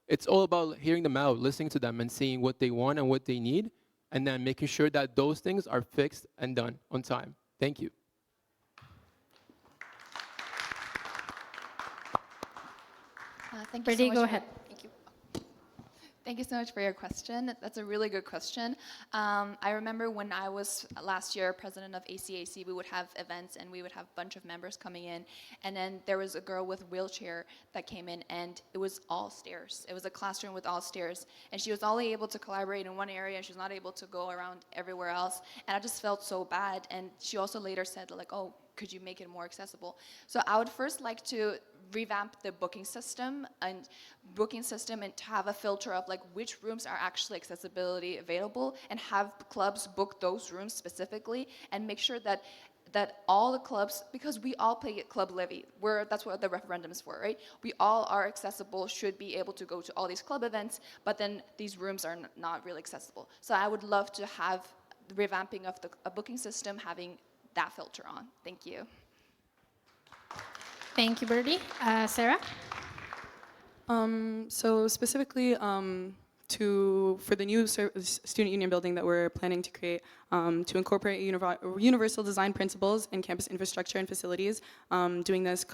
[SPEAKER 1] it's all about hearing them out, listening to them, and seeing what they want and what they need, and then making sure that those things are fixed and done on time. Thank you.
[SPEAKER 4] Thank you
[SPEAKER 8] Brittany,
[SPEAKER 4] so much
[SPEAKER 8] go
[SPEAKER 4] for-
[SPEAKER 8] ahead.
[SPEAKER 4] Thank you. Thank you so much for your question. That's a really good question. I remember when I was last year president of ACAC, we would have events and we would have a bunch of members coming in. And then there was a girl with a wheelchair that came in, and it was all stairs. It was a classroom with all stairs. And she was only able to collaborate in one area, and she was not able to go around everywhere else. And I just felt so bad. And she also later said, like, oh, could you make it more accessible? So I would first like to revamp the booking system and to have a filter of like which rooms are actually accessibility available, and have clubs book those rooms specifically, and make sure that all the clubs, because we all pay club levy, that's what the referendum is for, right? We all are accessible, should be able to go to all these club events, but then these rooms are not really accessible. So I would love to have the revamping of a booking system having that filter on. Thank you.
[SPEAKER 8] Thank you, Birdie. Sarah?
[SPEAKER 5] So specifically for the new student union building that we're planning to create, to incorporate universal design principles in campus infrastructure and facilities, doing this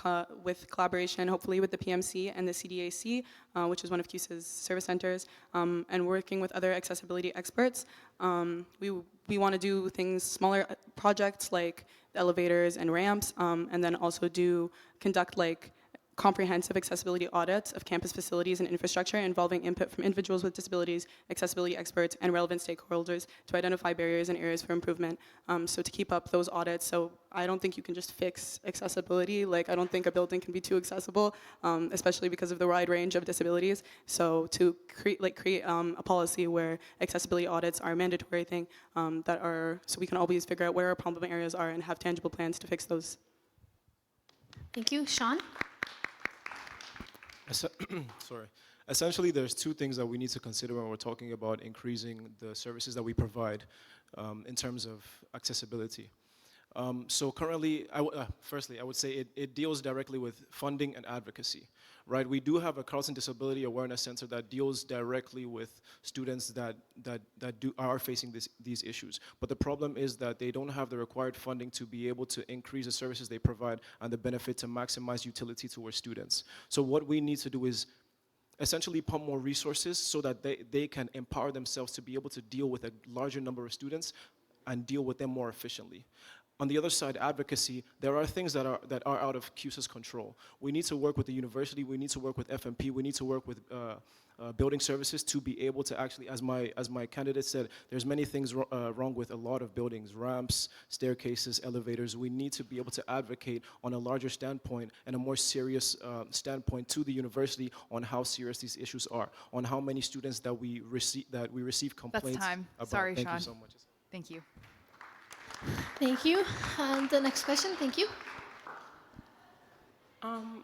[SPEAKER 5] with collaboration, hopefully with the PMC and the CDAC, which is one of CUSA's service centers, and working with other accessibility experts. We want to do things, smaller projects like elevators and ramps, and then also conduct like comprehensive accessibility audits of campus facilities and infrastructure involving input from individuals with disabilities, accessibility experts, and relevant stakeholders to identify barriers and areas for improvement. So to keep up those audits, so I don't think you can just fix accessibility. Like, I don't think a building can be too accessible, especially because of the wide range of disabilities. So to create a policy where accessibility audits are a mandatory thing, so we can always figure out where our problem areas are and have tangible plans to fix those.
[SPEAKER 8] Thank you. Sean?
[SPEAKER 6] Sorry. Essentially, there's two things that we need to consider when we're talking about increasing the services that we provide in terms of accessibility. So currently, firstly, I would say it deals directly with funding and advocacy, right? We do have a Carleton Disability Awareness Center that deals directly with students that are facing these issues. But the problem is that they don't have the required funding to be able to increase the services they provide and the benefit to maximize utility to our students. So what we need to do is essentially pump more resources so that they can empower themselves to be able to deal with a larger number of students and deal with them more efficiently. on the other side, advocacy, there are things that are out of CUSA's control. We need to work with the university, we need to work with FMP, we need to work with building services to be able to actually, as my candidate said, there's many things wrong with a lot of buildings, ramps, staircases, elevators. We need to be able to advocate on a larger standpoint and a more serious standpoint to the university on how serious these issues are, on how many students that we receive complaints
[SPEAKER 2] That's time.
[SPEAKER 6] about.
[SPEAKER 2] Sorry,
[SPEAKER 6] Thank
[SPEAKER 2] Sean.
[SPEAKER 6] you so much.
[SPEAKER 2] Thank you.
[SPEAKER 8] Thank you. And the next question, thank you.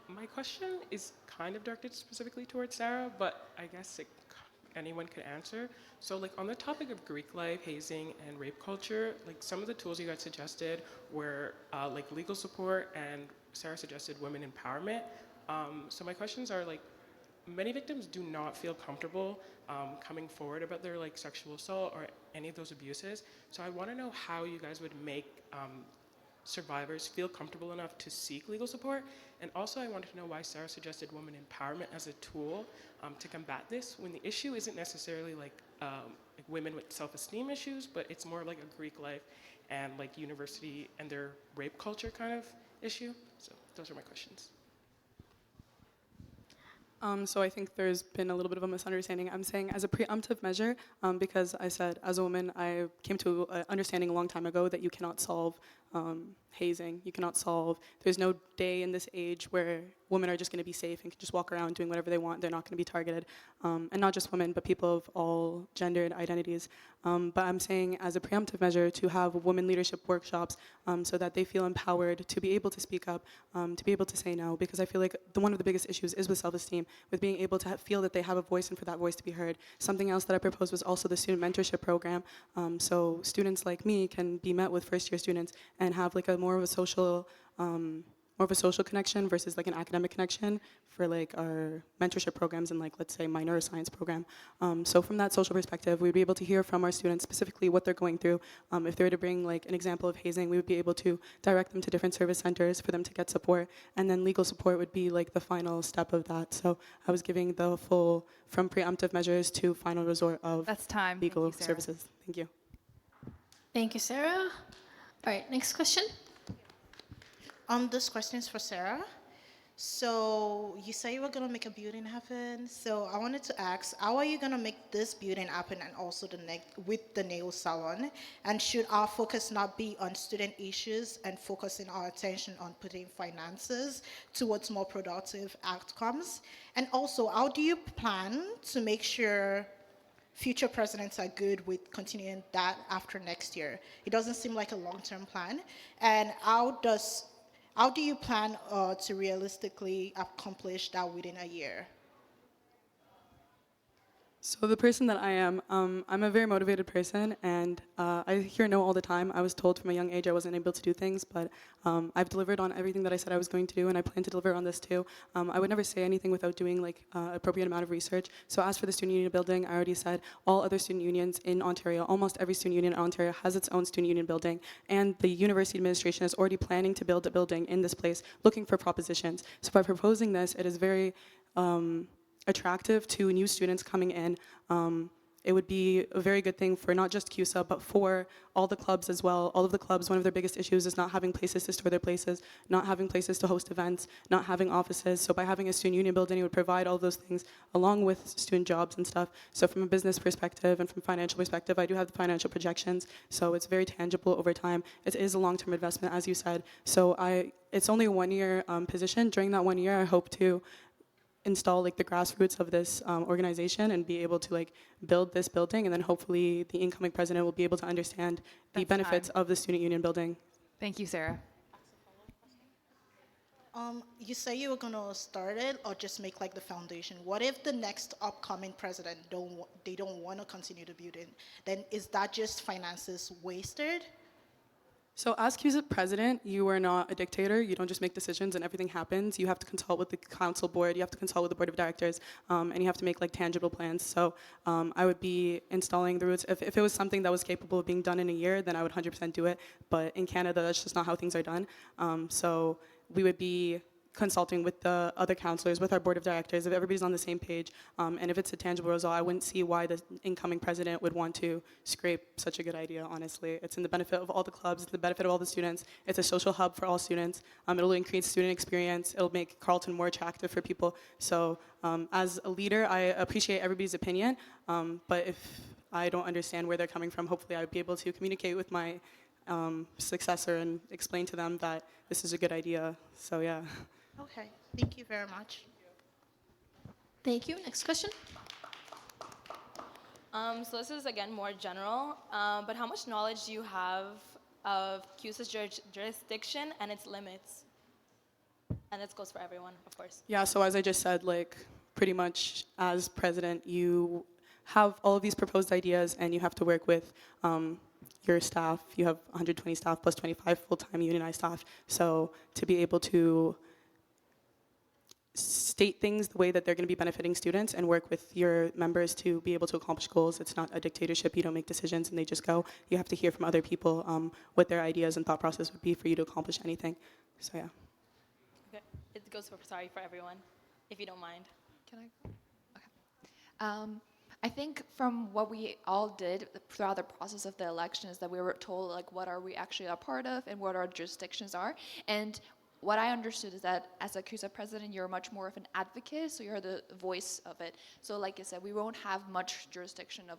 [SPEAKER 12] My question is kind of directed specifically towards Sarah, but I guess anyone could answer. So like on the topic of Greek life, hazing, and rape culture, like some of the tools you guys suggested were like legal support, and Sarah suggested women empowerment. So my questions are like, many victims do not feel comfortable coming forward about their like sexual assault or any of those abuses. So I want to know how you guys would make survivors feel comfortable enough to seek legal support. And also I wanted to know why Sarah suggested women empowerment as a tool to combat this, when the issue isn't necessarily like women with self-esteem issues, but it's more like a Greek life and like university and their rape culture kind of issue. So those are my questions.
[SPEAKER 5] So I think there's been a little bit of a misunderstanding. I'm saying as a preemptive measure, because I said as a woman, I came to an understanding a long time ago that you cannot solve hazing. You cannot solve, there's no day in this age where women are just going to be safe and can just walk around doing whatever they want. They're not going to be targeted. And not just women, but people of all gendered identities. But I'm saying as a preemptive measure to have women leadership workshops so that they feel empowered to be able to speak up, to be able to say no, because I feel like one of the biggest issues is with self-esteem, with being able to feel that they have a voice and for that voice to be heard. Something else that I proposed was also the student mentorship program. So students like me can be met with first-year students and have like a more of a social connection versus like an academic connection for like our mentorship programs and like, let's say, my neuroscience program. So from that social perspective, we'd be able to hear from our students specifically what they're going through. If they were to bring like an example of hazing, we would be able to direct them to different service centers for them to get support. And then legal support would be like the final step of that. So I was giving the full, from preemptive measures to final resort of
[SPEAKER 2] That's time.
[SPEAKER 5] legal
[SPEAKER 2] Thank you, Sarah.
[SPEAKER 5] services. Thank you.
[SPEAKER 8] Thank you, Sarah. All right, next question.
[SPEAKER 9] This question is for Sarah. So you say you were gonna make a building happen. So I wanted to ask, how are you gonna make this building happen and also with the nail salon? And should our focus not be on student issues and focusing our attention on putting finances towards more productive outcomes? And also, how do you plan to make sure future presidents are good with continuing that after next year? It doesn't seem like a long-term plan. And how do you plan to realistically accomplish that within a year?
[SPEAKER 5] So the person that I am, I'm a very motivated person, and I hear no all the time. I was told from a young age I wasn't able to do things, but I've delivered on everything that I said I was going to do, and I plan to deliver on this too. I would never say anything without doing like appropriate amount of research. So as for the student union building, I already said all other student unions in Ontario, almost every student union in Ontario has its own student union building, and the university administration is already planning to build a building in this place, looking for propositions. So by proposing this, it is very attractive to new students coming in. It would be a very good thing for not just CUSA, but for all the clubs as well. All of the clubs, one of their biggest issues is not having places to store their places, not having places to host events, not having offices. So by having a student union building, it would provide all those things along with student jobs and stuff. So from a business perspective and from financial perspective, I do have the financial projections. So it's very tangible over time. It is a long-term investment, as you said. So it's only a one-year position. During that 1 year, I hope to install like the grassroots of this organization and be able to like build this building, and then hopefully the incoming president will be able to understand the benefits of the student union building.
[SPEAKER 2] Thank you, Sarah.
[SPEAKER 9] You say you were gonna start it or just make like the foundation. What if the next upcoming president don't want to continue the building? Then is that just finances wasted?
[SPEAKER 5] So as CUSA president, you are not a dictator. You don't just make decisions and everything happens. You have to consult with the council board. You have to consult with the board of directors, and you have to make like tangible plans. So I would be installing the roots. If it was something that was capable of being done in a year, then I would 100% do it. But in Canada, that's just not how things are done. So we would be consulting with the other counselors, with our board of directors, if everybody's on the same page, and if it's a tangible result, I wouldn't see why the incoming president would want to scrape such a good idea, honestly. It's in the benefit of all the clubs, it's the benefit of all the students. It's a social hub for all students. It'll increase student experience. It'll make Carleton more attractive for people. So as a leader, I appreciate everybody's opinion, but if I don't understand where they're coming from, hopefully I'd be able to communicate with my successor and explain to them that this is a good idea. So yeah.
[SPEAKER 9] Okay, thank you very much.
[SPEAKER 8] Thank you. Next question.
[SPEAKER 10] So this is again more general, but how much knowledge do you have of CUSA's jurisdiction and its limits? And this goes for everyone, of course.
[SPEAKER 5] Yeah, so as I just said, like pretty much as president, you have all of these proposed ideas and you have to work with your staff. You have 120 staff plus 25 full-time unionized staff. So to be able to state things the way that they're going to be benefiting students and work with your members to be able to accomplish goals. It's not a dictatorship. You don't make decisions and they just go. You have to hear from other people what their ideas and thought process would be for you to accomplish anything. So yeah.
[SPEAKER 10] Okay. It goes for, sorry, for everyone, if you don't mind.
[SPEAKER 4] Can I go? Okay. I think from what we all did throughout the process of the election is that we were told like what are we actually a part of and what our jurisdictions are. And what I understood is that as a CUSA president, you're much more of an advocate, so you're the voice of it. So like I said, we won't have much jurisdiction of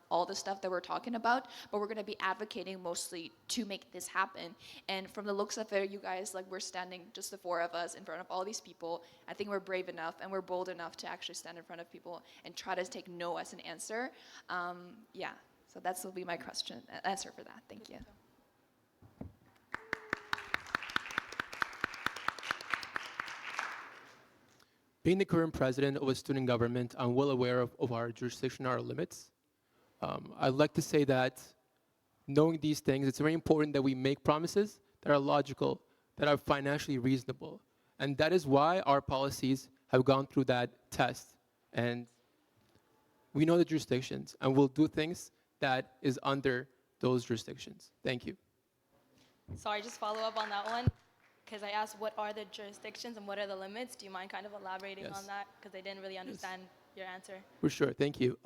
[SPEAKER 4] all the stuff that we're talking about, but we're going to be advocating mostly to make this happen. And from the looks of it, you guys, like we're standing, just the four of us, in front of all these people. I think we're brave enough and we're bold enough to actually stand in front of people and try to take no as an answer. Yeah, so that's will be my answer for that. Thank you.
[SPEAKER 1] Being the current president of a student government, I'm well aware of our jurisdiction, our limits. I'd like to say that knowing these things, it's very important that we make promises that are logical, that are financially reasonable. And that is why our policies have gone through that test. And we know the jurisdictions, and we'll do things that is under those jurisdictions. Thank you.
[SPEAKER 10] Sorry, just follow up on that one, because I asked what are the jurisdictions and what are the limits. Do you mind kind of elaborating on that? Because I didn't really understand your answer.
[SPEAKER 1] For sure, thank you.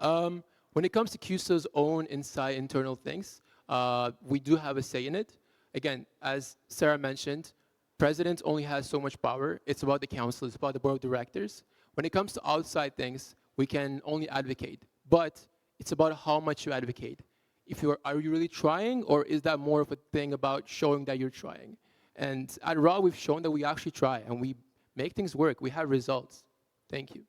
[SPEAKER 1] When it comes to CUSA's own internal things, we do have a say in it. Again, as Sarah mentioned, president only has so much power. It's about the council, it's about the board of directors. When it comes to outside things, we can only advocate, but it's about how much you advocate. Are you really trying, or is that more of a thing about showing that you're trying? And at RAW, we've shown that we actually try, and we make things work. We have results. Thank you.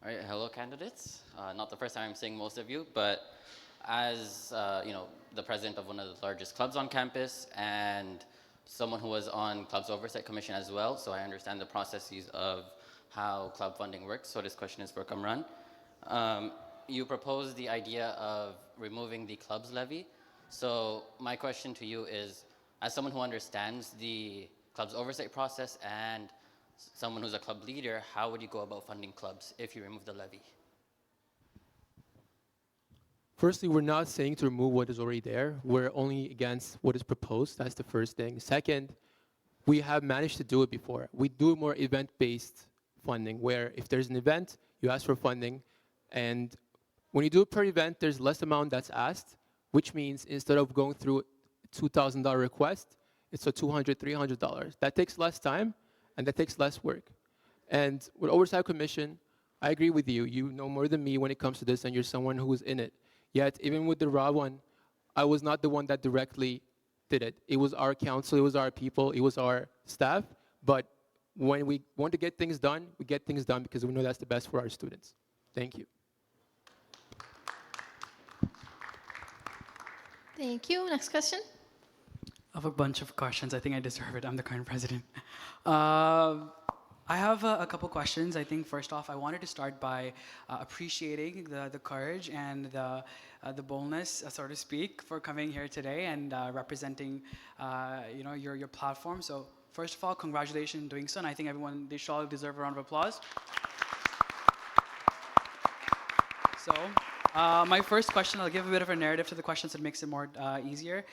[SPEAKER 13] All right, hello candidates. Not the first time I'm seeing most of you, but as the president of one of the largest clubs on campus and someone who was on Clubs Oversight Commission as well, so I understand the processes of how club funding works. So this question is for Kamran. You proposed the idea of removing the club's levy. So my question to you is, as someone who understands the club's oversight process and someone who's a club leader, how would you go about funding clubs if you remove the levy?
[SPEAKER 1] Firstly, we're not saying to remove what is already there. We're only against what is proposed. That's the first thing. Second, we have managed to do it before. We do more event-based funding, where if there's an event, you ask for funding, and when you do it per event, there's less amount that's asked, which means instead of going through a $2,000 request, it's a $200, $300. That takes less time, and that takes less work. And with Oversight Commission, I agree with you. You know more than me when it comes to this, and you're someone who is in it. Yet, even with the raw one, I was not the one that directly did it. It was our council, it was our people, it was our staff. But when we want to get things done, we get things done because we know that's the best for our students. Thank you.
[SPEAKER 8] Thank you. Next question.
[SPEAKER 14] I have a bunch of questions. I think I deserve it. I'm the current president. I have a couple questions. I think first off, I wanted to start by appreciating the courage and the boldness, so to speak, for coming here today and representing, your platform. So first of all, congratulations in doing so, and I think everyone, they should all deserve a round of applause. So my first question, I'll give a bit of a narrative to the question so it makes it more easier.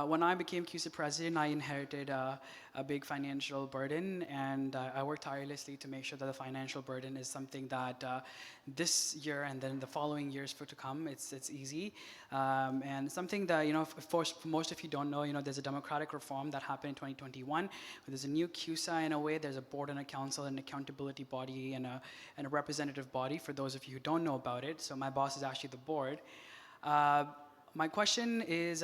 [SPEAKER 14] When I became CUSA president, I inherited a big financial burden, and I worked tirelessly to make sure that the financial burden is something that this year and then the following years to come, it's easy. And something that, for most of you don't know, there's a democratic reform that happened in 2021. There's a new CUSA in a way. There's a board and a council, an accountability body, and a representative body for those of you who don't know about it. So my boss is actually the board. My question is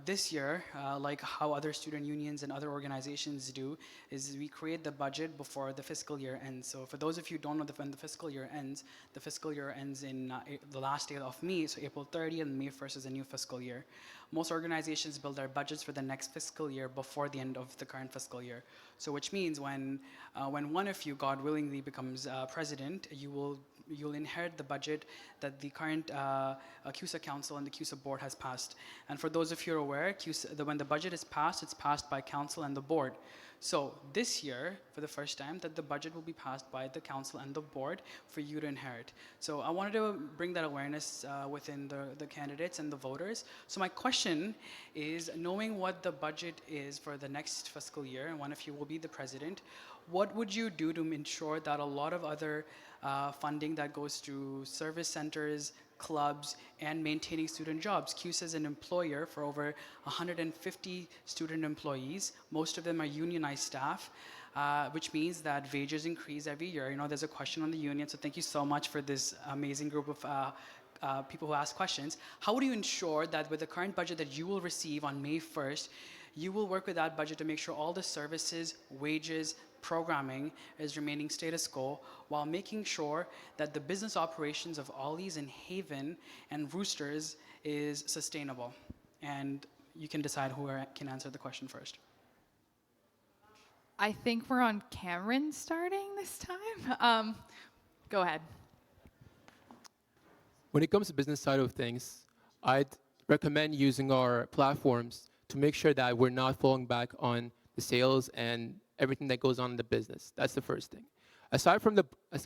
[SPEAKER 14] this year, like how other student unions and other organizations do, is we create the budget before the fiscal year ends. So for those of you who don't know when the fiscal year ends in the last day of May, so April 30th, and May 1st is a new fiscal year. Most organizations build their budgets for the next fiscal year before the end of the current fiscal year. So which means when one of you, God willingly, becomes president, you'll inherit the budget that the current CUSA Council and the CUSA Board has passed. And for those of you who are aware, when the budget is passed, it's passed by Council and the Board. So this year, for the first time, that the budget will be passed by the Council and the Board for you to inherit. So I wanted to bring that awareness within the candidates and the voters. So my question is, knowing what the budget is for the next fiscal year, and one of you will be the president, what would you do to ensure that a lot of other funding that goes through service centers, clubs, and maintaining student jobs? CUSA is an employer for over 150 student employees. Most of them are unionized staff, which means that wages increase every year. There's a question on the union, so thank you so much for this amazing group of people who ask questions. How would you ensure that with the current budget that you will receive on May 1st, you will work with that budget to make sure all the services, wages, programming is remaining status quo, while making sure that the business operations of Ollie's and Haven and Roosters is sustainable? And you can decide who can answer the question first.
[SPEAKER 2] I think we're on Cameron starting this time. Go ahead.
[SPEAKER 1] When it comes to business side of things, I'd recommend using our platforms to make sure that we're not falling back on the sales and everything that goes on in the business. That's the first thing. Aside from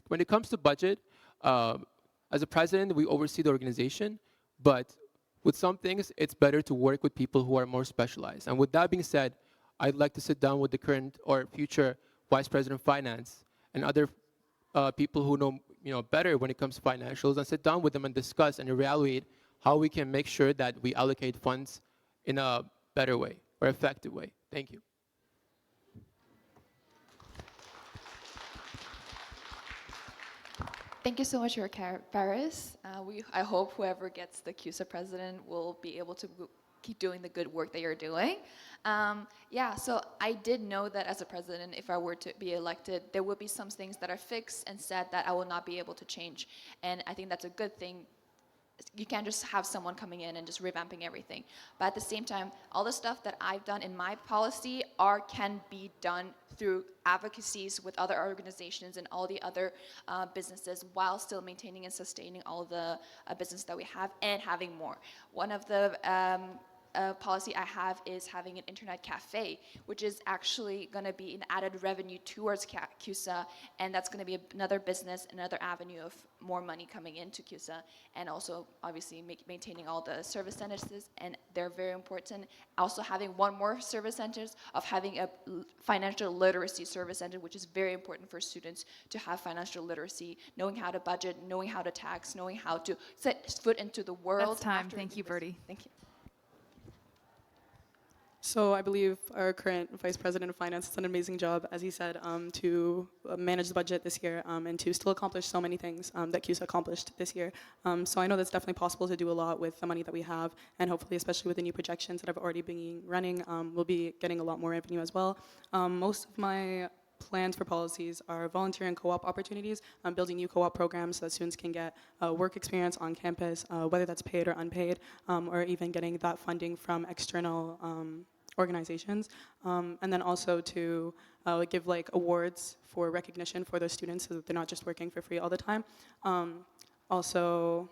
[SPEAKER 1] when it comes to budget, as a president, we oversee the organization, but with some things, it's better to work with people who are more specialized. And with that being said, I'd like to sit down with the current or future Vice President of Finance and other people who know better when it comes to financials, and sit down with them and discuss and evaluate how we can make sure that we allocate funds in a better way or effective way. Thank you.
[SPEAKER 4] Thank you so much, your Paris. I hope whoever gets the CUSA president will be able to keep doing the good work that you're doing. So I did know that as a president, if I were to be elected, there would be some things that are fixed and said that I will not be able to change. And I think that's a good thing you can't just have someone coming in and just revamping everything. But at the same time, all the stuff that I've done in my policy can be done through advocacies with other organizations and all the other businesses, while still maintaining and sustaining all the business that we have and having more. One of the policy I have is having an internet cafe, which is actually going to be an added revenue towards CUSA, and that's going to be another business, another avenue of more money coming into CUSA, and also obviously maintaining all the service centers, and they're very important. Also having one more service centers, of having a financial literacy service center, which is very important for students to have financial literacy, knowing how to budget, knowing how to tax, knowing how to set foot into the world.
[SPEAKER 2] That's time. Thank you, Birdie.
[SPEAKER 4] Thank you.
[SPEAKER 5] So I believe our current Vice President of Finance has done an amazing job, as he said, to manage the budget this year and to still accomplish so many things that CUSA accomplished this year. So I know that's definitely possible to do a lot with the money that we have, and hopefully, especially with the new projections that have already been running, we'll be getting a lot more revenue as well. Most of my plans for policies are volunteer and co-op opportunities, building new co-op programs so that students can get work experience on campus, whether that's paid or unpaid, or even getting that funding from external organizations, and then also to give like awards for recognition for those students so that they're not just working for free all the time. Also,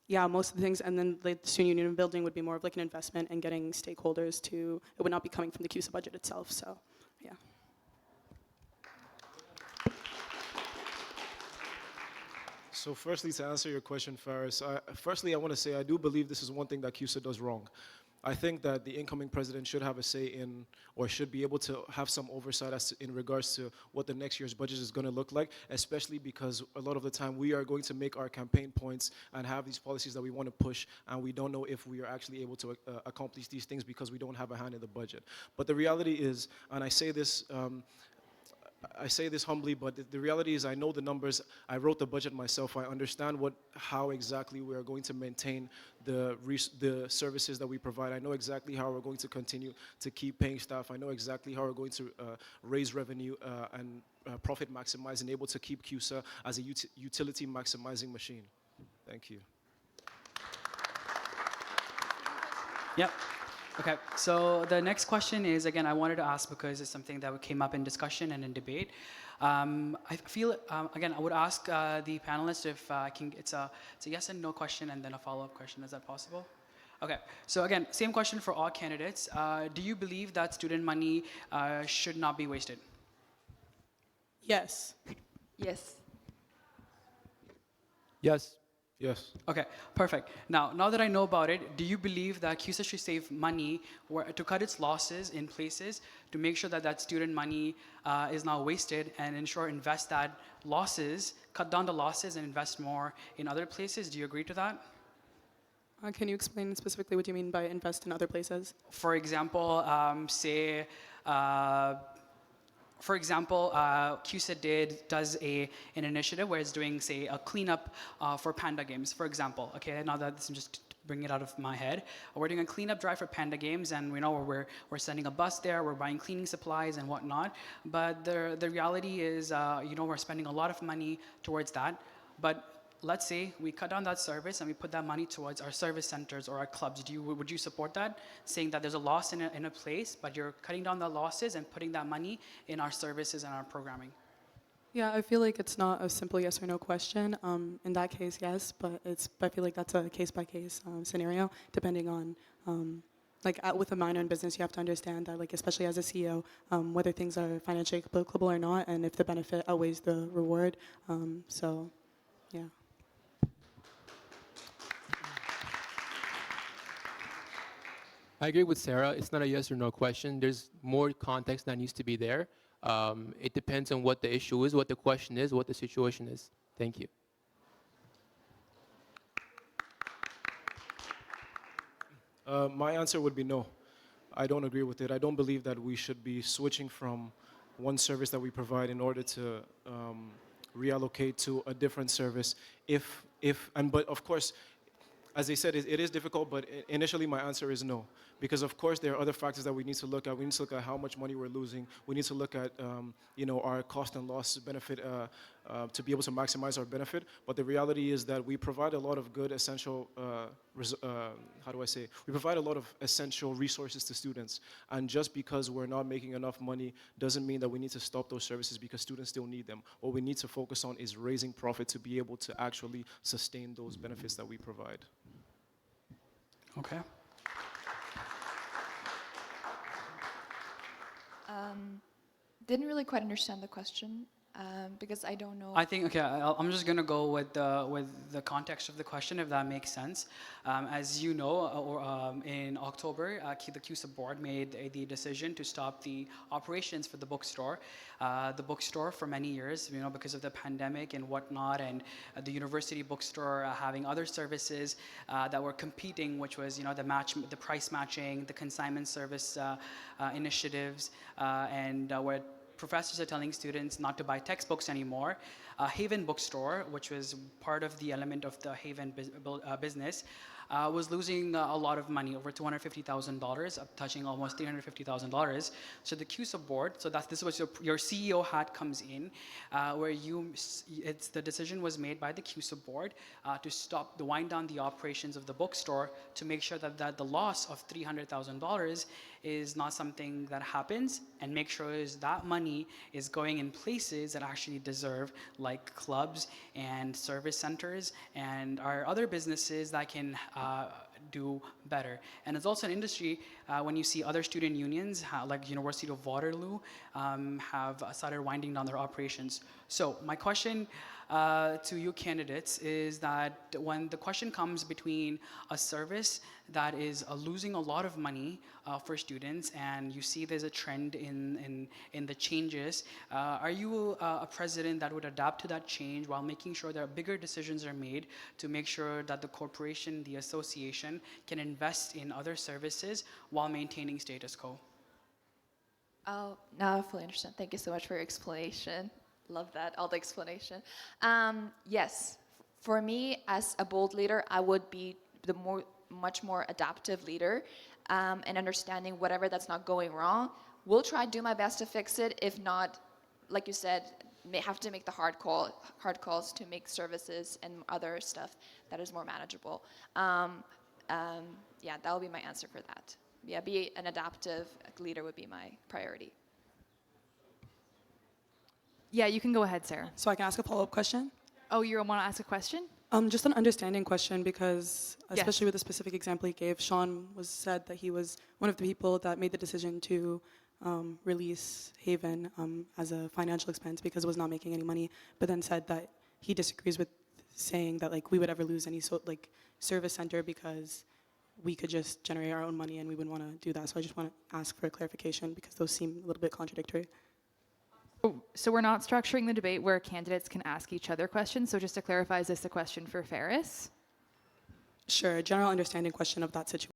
[SPEAKER 5] yeah, most of the things, and then the student union building would be more of like an investment and getting stakeholders to, it would not be coming from the CUSA budget itself, so yeah.
[SPEAKER 6] So firstly, to answer your question, Faris, firstly, I want to say I do believe this is one thing that CUSA does wrong. I think that the incoming president should have a say in, or should be able to have some oversight in regards to what the next year's budget is going to look like, especially because a lot of the time we are going to make our campaign points and have these policies that we want to push, and we don't know if we are actually able to accomplish these things because we don't have a hand in the budget. But the reality is, and I say this humbly, but the reality is I know the numbers. I wrote the budget myself. I understand how exactly we are going to maintain the services that we provide. I know exactly how we're going to continue to keep paying staff. I know exactly how we're going to raise revenue and profit maximize, and able to keep CUSA as a utility maximizing machine. Thank you.
[SPEAKER 14] Yep. Okay, so the next question is, again, I wanted to ask because it's something that came up in discussion and in debate. I feel, again, I would ask the panelists if it's a yes and no question and then a follow-up question. Is that possible? Okay, so again, same question for all candidates. Do you believe that student money should not be wasted?
[SPEAKER 5] Yes.
[SPEAKER 4] Yes.
[SPEAKER 1] Yes.
[SPEAKER 6] Yes.
[SPEAKER 14] Okay, perfect. Now that I know about it, do you believe that CUSA should save money to cut its losses in places to make sure that that student money is not wasted, and ensure invest that losses, cut down the losses and invest more in other places? Do you agree to that?
[SPEAKER 5] Can you explain specifically what you mean by invest in other places?
[SPEAKER 14] For example, CUSA does an initiative where it's doing, say, a cleanup for Panda Games, for example. Okay, now that this is just bring it out of my head. We're doing a cleanup drive for Panda Games, and we know we're sending a bus there, we're buying cleaning supplies and whatnot. But the reality is, we're spending a lot of money towards that. But let's say we cut down that service and we put that money towards our service centers or our clubs. Would you support that? Saying that there's a loss in a place, but you're cutting down the losses and putting that money in our services and our programming.
[SPEAKER 5] Yeah, I feel like it's not a simple yes or no question. In that case, yes, but I feel like that's a case-by-case scenario, depending on, with a minor in business, you have to understand that, especially as a CEO, whether things are financially applicable or not, and if the benefit outweighs the reward. So, yeah.
[SPEAKER 1] I agree with Sarah. It's not a yes or no question. There's more context that needs to be there. It depends on what the issue is, what the question is, what the situation is. Thank you.
[SPEAKER 6] My answer would be no. I don't agree with it. I don't believe that we should be switching from one service that we provide in order to reallocate to a different service. But of course, as they said, it is difficult, but initially my answer is no. Because of course there are other factors that we need to look at. We need to look at how much money we're losing. We need to look at our cost and loss benefit to be able to maximize our benefit. But the reality is that we provide a lot of good essential, how do I say, we provide a lot of essential resources to students. And just because we're not making enough money doesn't mean that we need to stop those services, because students still need them. What we need to focus on is raising profit to be able to actually sustain those benefits that we provide.
[SPEAKER 14] Okay.
[SPEAKER 4] Didn't really quite understand the question because I don't know.
[SPEAKER 14] I think, okay, I'm just going to go with the context of the question, if that makes sense. As you know, in October, the CUSA board made the decision to stop the operations for the bookstore. The bookstore for many years, because of the pandemic and whatnot, and the university bookstore having other services that were competing, which was, the price matching, the consignment service initiatives, and where professors are telling students not to buy textbooks anymore. Haven Bookstore, which was part of the element of the Haven business, was losing a lot of money, over $250,000, touching almost $350,000. So the CUSA board, so this was your CEO hat comes in, where the decision was made by the CUSA board to wind down the operations of the bookstore, to make sure that the loss of $300,000 is not something that happens, and make sure that money is going in places that actually deserve, like clubs and service centers and our other businesses that can do better. And it's also an industry when you see other student unions, like University of Waterloo, have started winding down their operations. So my question to you candidates is that when the question comes between a service that is losing a lot of money for students, and you see there's a trend in the changes, are you a president that would adapt to that change while making sure that bigger decisions are made to make sure that the corporation, the association, can invest in other services while maintaining status quo?
[SPEAKER 4] Oh, now I fully understand. Thank you so much for your explanation. Love that, all the explanation. Yes, for me as a bold leader, I would be much more adaptive leader, and understanding whatever that's not going wrong. We'll try to do my best to fix it. If not, like you said, may have to make the hard calls to make services and other stuff that is more manageable. Yeah, that will be my answer for that. Yeah, be an adaptive leader would be my priority.
[SPEAKER 2] Yeah, you can go ahead, Sarah.
[SPEAKER 5] So I can ask a follow-up question?
[SPEAKER 2] Oh, you want to ask a question?
[SPEAKER 5] Just an understanding question, because especially
[SPEAKER 2] Yes.
[SPEAKER 5] with the specific example he gave, Sean said that he was one of the people that made the decision to release Haven as a financial expense because it was not making any money, but then said that he disagrees with saying that we would ever lose any service center because we could just generate our own money and we wouldn't want to do that. So I just want to ask for a clarification, because those seem a little bit contradictory.
[SPEAKER 2] So we're not structuring the debate where candidates can ask each other questions. So just to clarify, is this a question for Ferris?
[SPEAKER 5] Sure, a general understanding question of that situation.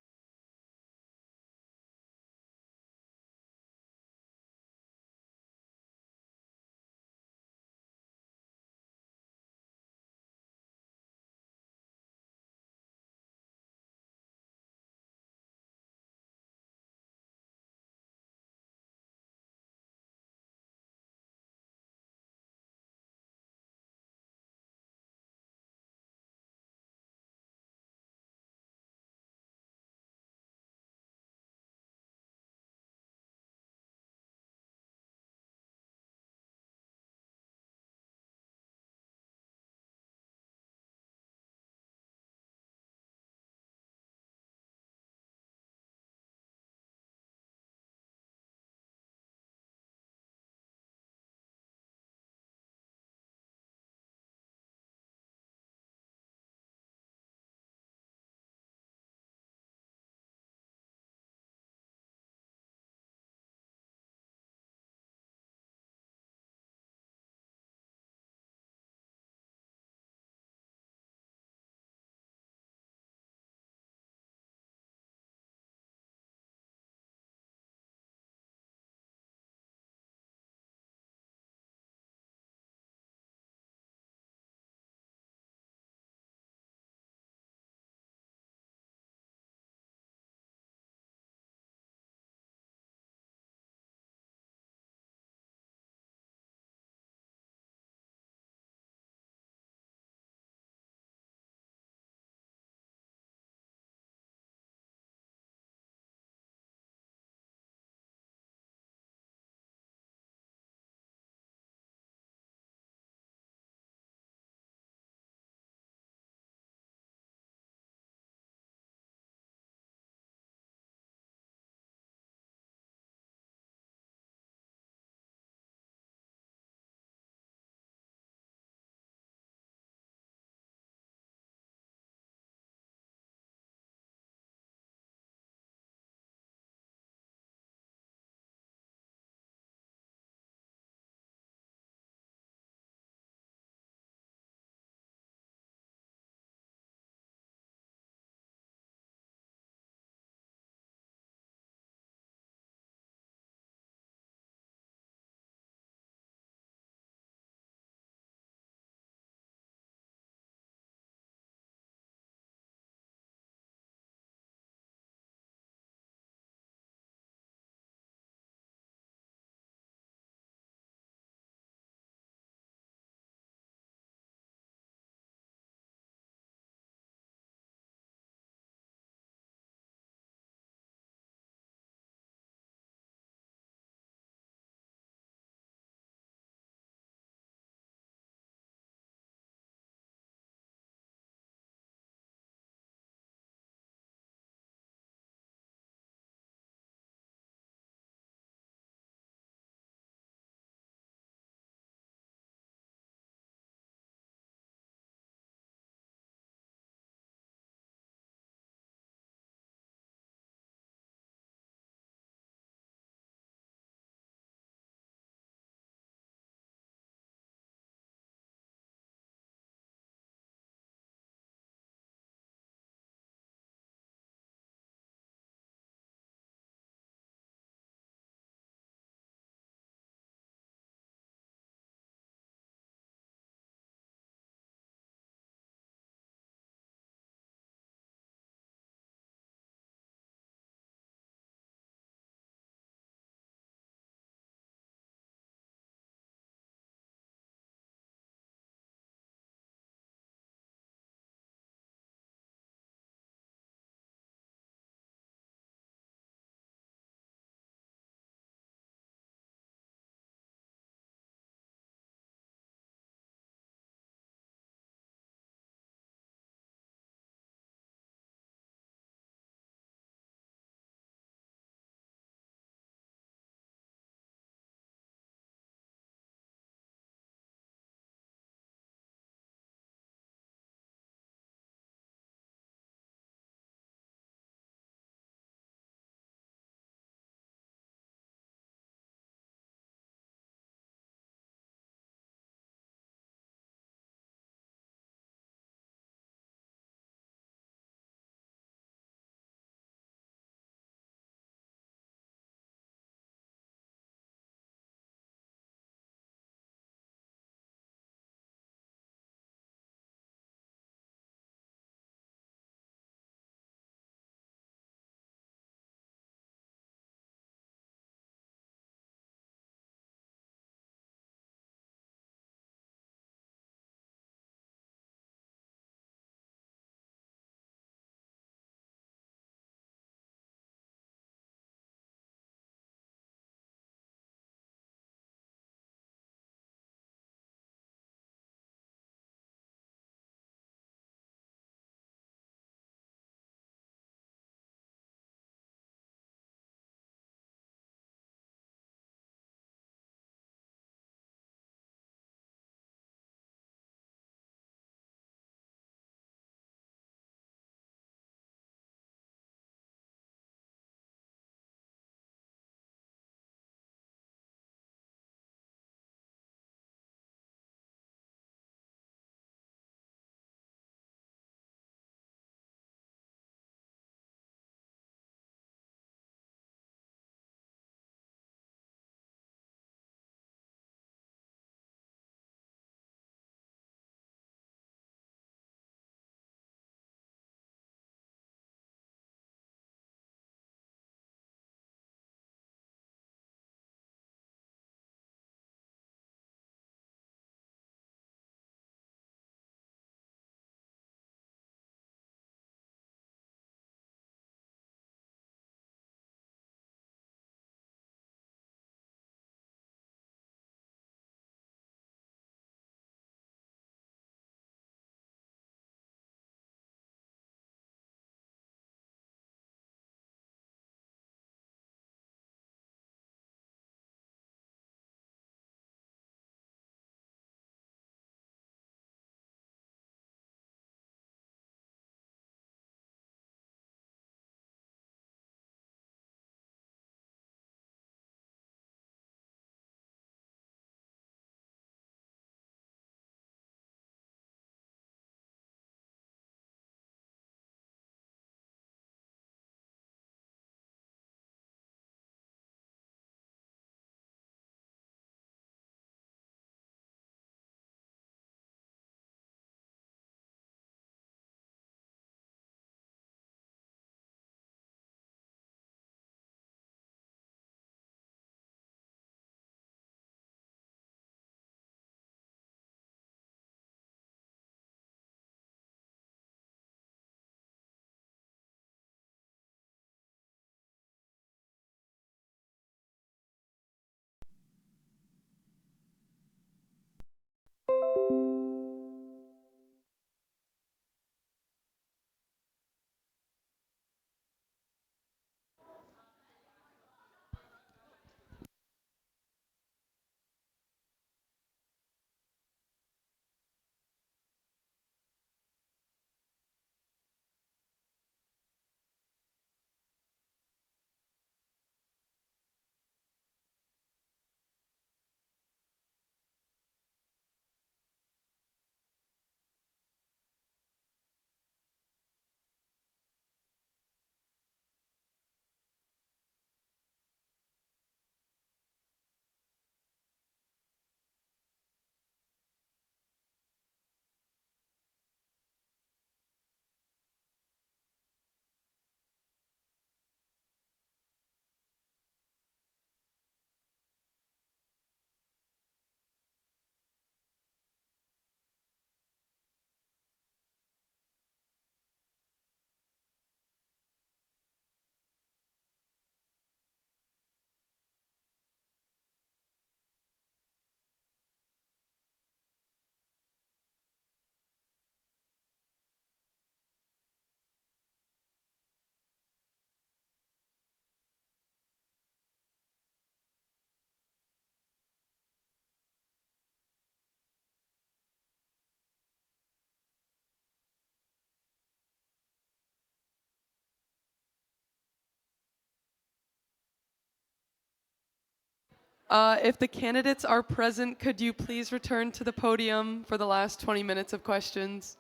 [SPEAKER 7] If the candidates are present, could you please return to the podium for the last 20 minutes of questions?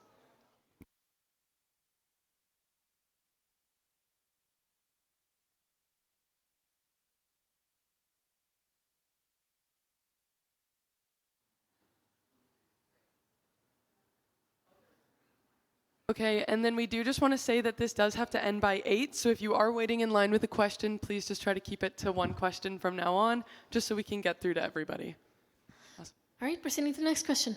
[SPEAKER 7] Okay, and then we do just want to say that this does have to end by 8, so if you are waiting in line with a question, please just try to keep it to one question from now on, just so we can get through to everybody.
[SPEAKER 8] All right, proceeding to the next question.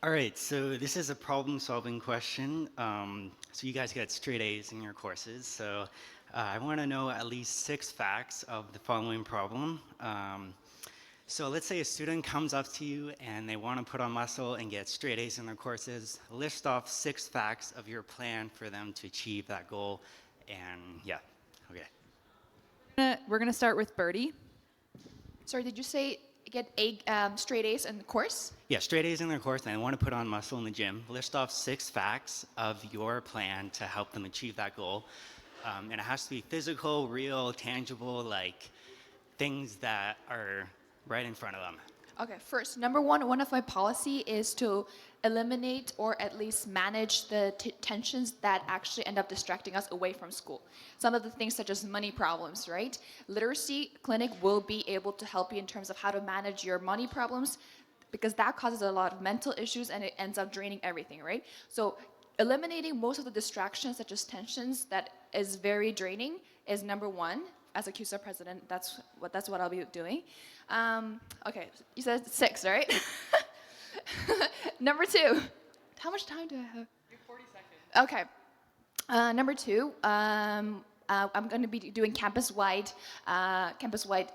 [SPEAKER 15] All right, so this is a problem-solving question. So you guys get straight A's in your courses. So I want to know at least 6 facts of the following problem. So let's say a student comes up to you and they want to put on muscle and get straight A's in their courses. List off 6 facts of your plan for them to achieve that goal. And yeah, okay.
[SPEAKER 2] We're gonna start with Birdie.
[SPEAKER 4] Sorry, did you say get straight A's in the course?
[SPEAKER 15] Yeah, straight A's in their course and they want to put on muscle in the gym. List off 6 facts of your plan to help them achieve that goal. And it has to be physical, real, tangible, like things that are right in front of them.
[SPEAKER 4] Okay, first, number one of my policy is to eliminate or at least manage the tensions that actually end up distracting us away from school. Some of the things such as money problems, right? Literacy clinic will be able to help you in terms of how to manage your money problems because that causes a lot of mental issues and it ends up draining everything, right? So eliminating most of the distractions such as tensions that is very draining is number one. As a CUSA president, that's what I'll be doing. Okay, you said 6, right? Number 2, how much time do I have?
[SPEAKER 7] 40 seconds.
[SPEAKER 4] Okay. Number 2, I'm going to be doing campus-wide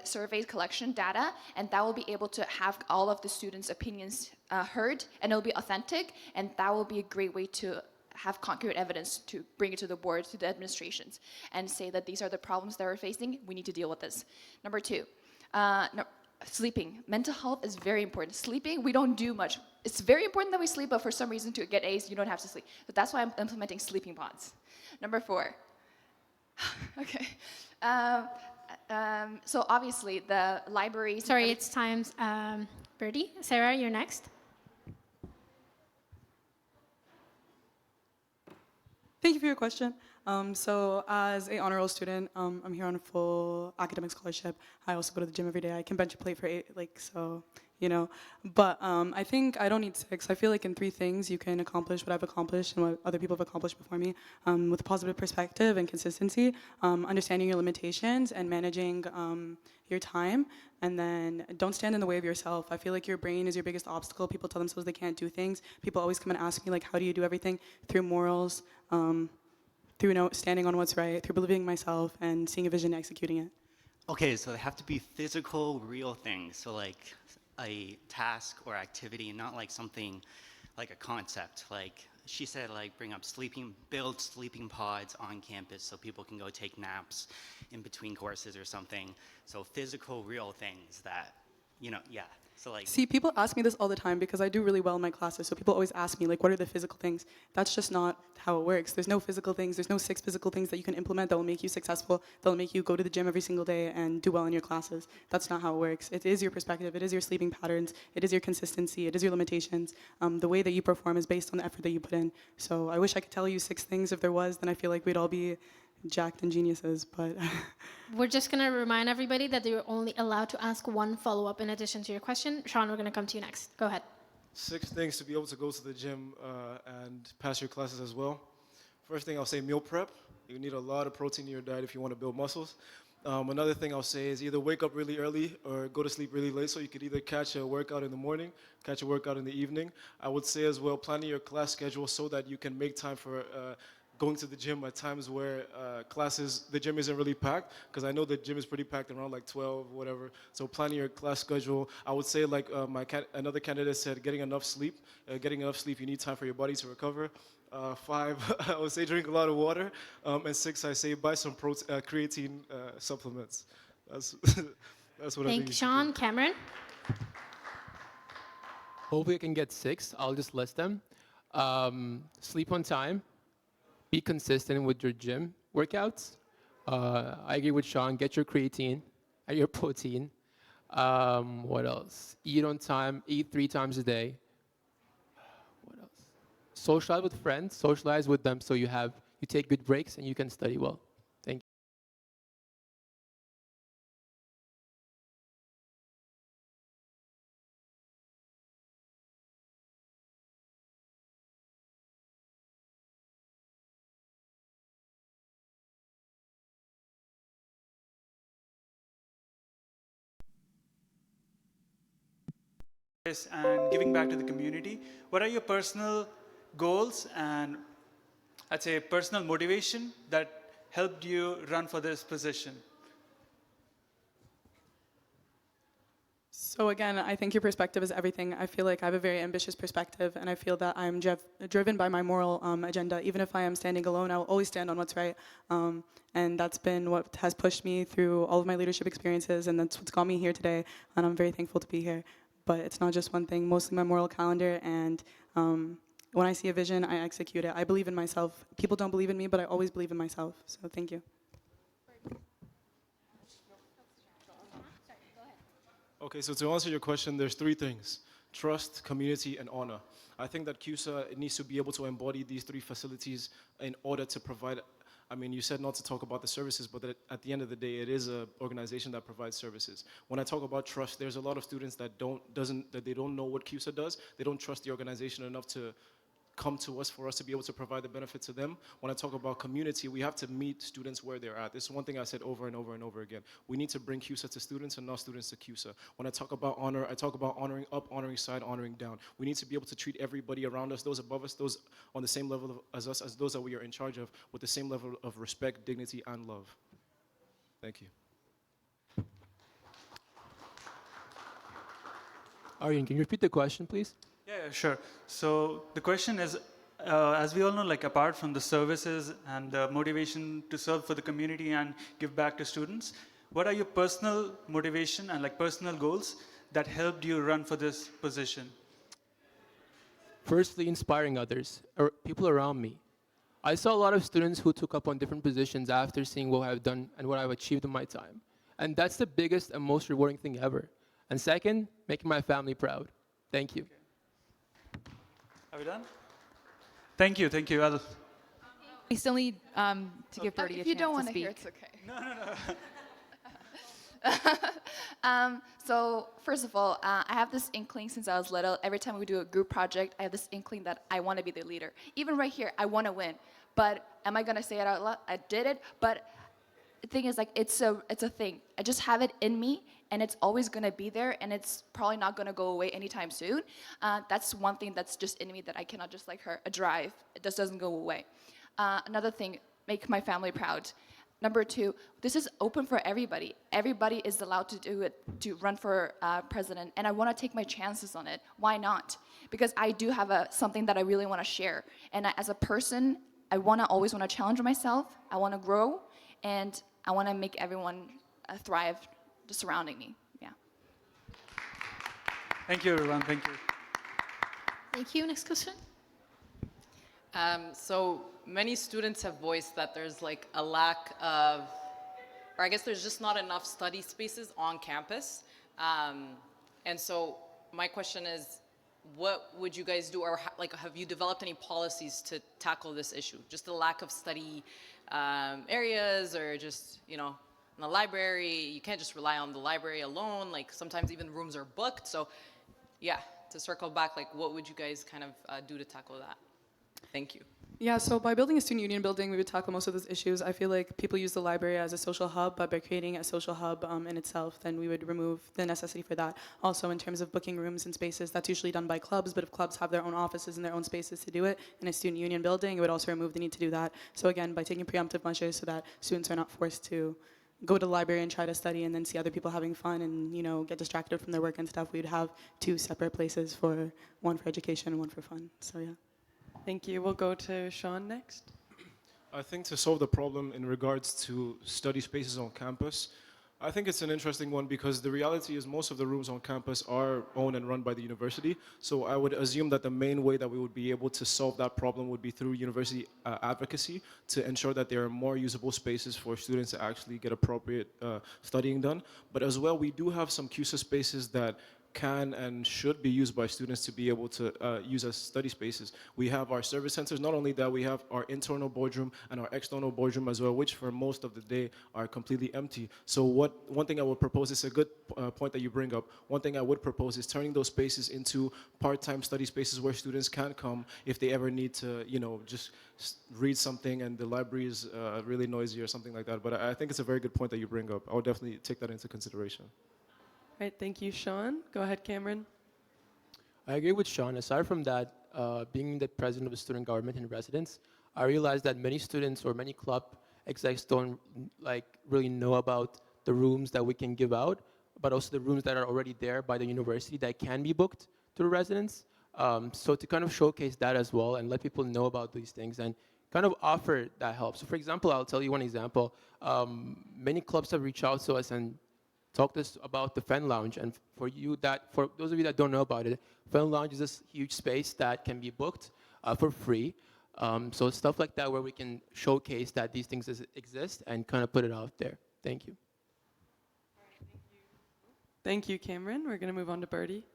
[SPEAKER 4] surveys, collection data, and that will be able to have all of the students' opinions heard, and it'll be authentic, and that will be a great way to have concrete evidence to bring it to the board, to the administrations, and say that these are the problems that we're facing. We need to deal with this. Number 2, sleeping. Mental health is very important. Sleeping, we don't do much. It's very important that we sleep, but for some reason to get A's, you don't have to sleep. So that's why I'm implementing sleeping pods. Number 4, okay. So obviously the library.
[SPEAKER 8] Sorry, it's time. Birdie, Sarah, you're next.
[SPEAKER 5] Thank you for your question. So as a honor roll student, I'm here on a full academic scholarship. I also go to the gym every day. I can bench a plate for 8, so, you know. But I think I don't need 6. I feel like in 3 things you can accomplish what I've accomplished and what other people have accomplished before me with a positive perspective and consistency, understanding your limitations and managing your time, and then don't stand in the way of yourself. I feel like your brain is your biggest obstacle. People tell themselves they can't do things. People always come and ask me, like, how do you do everything? Through morals, through standing on what's right, through believing in myself and seeing a vision and executing it.
[SPEAKER 15] Okay, so they have to be physical, real things. So like a task or activity, and not like something like a concept. Like she said, like build sleeping pods on campus so people can go take naps in between courses or something. So physical, real things that, yeah. So like.
[SPEAKER 5] See, people ask me this all the time because I do really well in my classes. So people always ask me, like, what are the physical things? That's just not how it works. There's no physical things. There's no 6 physical things that you can implement that will make you successful, that will make you go to the gym every single day and do well in your classes. That's not how it works. It is your perspective. It is your sleeping patterns. It is your consistency. It is your limitations. The way that you perform is based on the effort that you put in. So I wish I could tell you 6 things. If there was, then I feel like we'd all be jacked and geniuses, but.
[SPEAKER 8] We're just going to remind everybody that you're only allowed to ask 1 follow-up in addition to your question. Sean, we're going to come to you next. Go ahead.
[SPEAKER 6] 6 things to be able to go to the gym and pass your classes as well. First thing I'll say, meal prep. You need a lot of protein in your diet if you want to build muscles. Another thing I'll say is either wake up really early or go to sleep really late, so you could either catch a workout in the morning, catch a workout in the evening. I would say as well, planning your class schedule so that you can make time for going to the gym at times where the gym isn't really packed, because I know the gym is pretty packed around like 12, whatever. So planning your class schedule. I would say like another candidate said, getting enough sleep. Getting enough sleep, you need time for your body to recover. 5, I would say drink a lot of water. And 6, I say buy some creatine supplements. That's what I think.
[SPEAKER 8] Thank you, Sean. Cameron?
[SPEAKER 1] Hopefully I can get 6. I'll just list them. Sleep on time. Be consistent with your gym workouts. I agree with Sean. Get your creatine, your protein. What else? Eat on time, eat 3 times a day. What else? Socialize with friends, socialize with them so you take good breaks and you can study well. Thank you.
[SPEAKER 16] And giving back to the community. What are your personal goals and I'd say personal motivation that helped you run for this position?
[SPEAKER 5] So again, I think your perspective is everything. I feel like I have a very ambitious perspective, and I feel that I'm driven by my moral agenda. Even if I am standing alone, I will always stand on what's right. And that's been what has pushed me through all of my leadership experiences, and that's what's got me here today. And I'm very thankful to be here. But it's not just one thing, mostly my moral calendar. And when I see a vision, I execute it. I believe in myself. People don't believe in me, but I always believe in myself. So thank you.
[SPEAKER 6] Okay, so to answer your question, there's 3 things: trust, community, and honor. I think that CUSA needs to be able to embody these 3 facilities in order to provide. I mean, you said not to talk about the services, but that at the end of the day, it is an organization that provides services. When I talk about trust, there's a lot of students that they don't know what CUSA does. They don't trust the organization enough to come to us for us to be able to provide the benefit to them. When I talk about community, we have to meet students where they're at. This is one thing I said over and over and over again. We need to bring CUSA to students and not students to CUSA. When I talk about honor, I talk about honoring up, honoring side, honoring down. We need to be able to treat everybody around us, those above us, those on the same level as us, as those that we are in charge of, with the same level of respect, dignity, and love. Thank you.
[SPEAKER 1] Aryan, can you repeat the question, please?
[SPEAKER 16] Yeah, sure. So the question is, as we all know, like apart from the services and the motivation to serve for the community and give back to students, what are your personal motivation and like personal goals that helped you run for this position?
[SPEAKER 1] Firstly, inspiring others, or people around me. I saw a lot of students who took up on different positions after seeing what I've done and what I've achieved in my time. And that's the biggest and most rewarding thing ever. And second, making my family proud. Thank you.
[SPEAKER 16] Are we done? Thank you, thank you.
[SPEAKER 2] We still need to give Birdie a
[SPEAKER 4] If you
[SPEAKER 2] chance
[SPEAKER 4] don't
[SPEAKER 2] to
[SPEAKER 4] want to
[SPEAKER 2] speak.
[SPEAKER 4] hear, it's okay. So first of all, I have this inkling since I was little. Every time we do a group project, I have this inkling that I want to be the leader. Even right here, I want to win. But am I going to say it out loud? I did it, but the thing is, like, it's a thing. I just have it in me, and it's always going to be there, and it's probably not going to go away anytime soon. That's one thing that's just in me that I cannot just like a drive. It just doesn't go away. Another thing, make my family proud. Number 2, this is open for everybody. Everybody is allowed to do it, to run for president, and I want to take my chances on it. Why not? Because I do have something that I really want to share, and as a person, I always want to challenge myself. I want to grow, and I want to make everyone thrive just surrounding me. Yeah.
[SPEAKER 16] Thank you, everyone. Thank you.
[SPEAKER 8] Thank you. Next question.
[SPEAKER 17] So many students have voiced that there's like a lack of, or I guess there's just not enough study spaces on campus. And so my question is, what would you guys do, or like have you developed any policies to tackle this issue? Just the lack of study areas, or just, in the library, you can't just rely on the library alone. Like sometimes even rooms are booked. So yeah, to circle back, like what would you guys kind of do to tackle that? Thank you.
[SPEAKER 5] Yeah, so by building a student union building, we would tackle most of those issues. I feel like people use the library as a social hub, but by creating a social hub in itself, then we would remove the necessity for that. Also, in terms of booking rooms and spaces, that's usually done by clubs, but if clubs have their own offices and their own spaces to do it in a student union building, it would also remove the need to do that. So again, by taking preemptive measures so that students are not forced to go to the library and try to study and then see other people having fun and, get distracted from their work and stuff, we'd have 2 separate places, one for education and one for fun. So yeah.
[SPEAKER 7] Thank you. We'll go to Sean next.
[SPEAKER 6] I think to solve the problem in regards to study spaces on campus, I think it's an interesting one because the reality is most of the rooms on campus are owned and run by the university. So I would assume that the main way that we would be able to solve that problem would be through university advocacy to ensure that there are more usable spaces for students to actually get appropriate studying done. But as well, we do have some CUSA spaces that can and should be used by students to be able to use as study spaces. We have our service centers. Not only that, we have our internal boardroom and our external boardroom as well, which for most of the day are completely empty. So one thing I would propose is a good point that you bring up. One thing I would propose is turning those spaces into part-time study spaces where students can come if they ever need to, just read something and the library is really noisy or something like that. But I think it's a very good point that you bring up. I would definitely take that into consideration.
[SPEAKER 7] All right, thank you, Sean. Go ahead, Cameron.
[SPEAKER 1] I agree with Sean. Aside from that, being the president of a student government in residence, I realized that many students or many club execs don't really know about the rooms that we can give out, but also the rooms that are already there by the university that can be booked to the residents. So to kind of showcase that as well and let people know about these things and kind of offer that help. So for example, I'll tell you one example. Many clubs have reached out to us and talk to us about the Fen Lounge, and for those of you that don't know about it, Fen Lounge is this huge space that can be booked for free. So stuff like that where we can showcase that these things exist and kind of put it out there. Thank you.
[SPEAKER 7] Thank you, Cameron. We're going to move on to Birdie.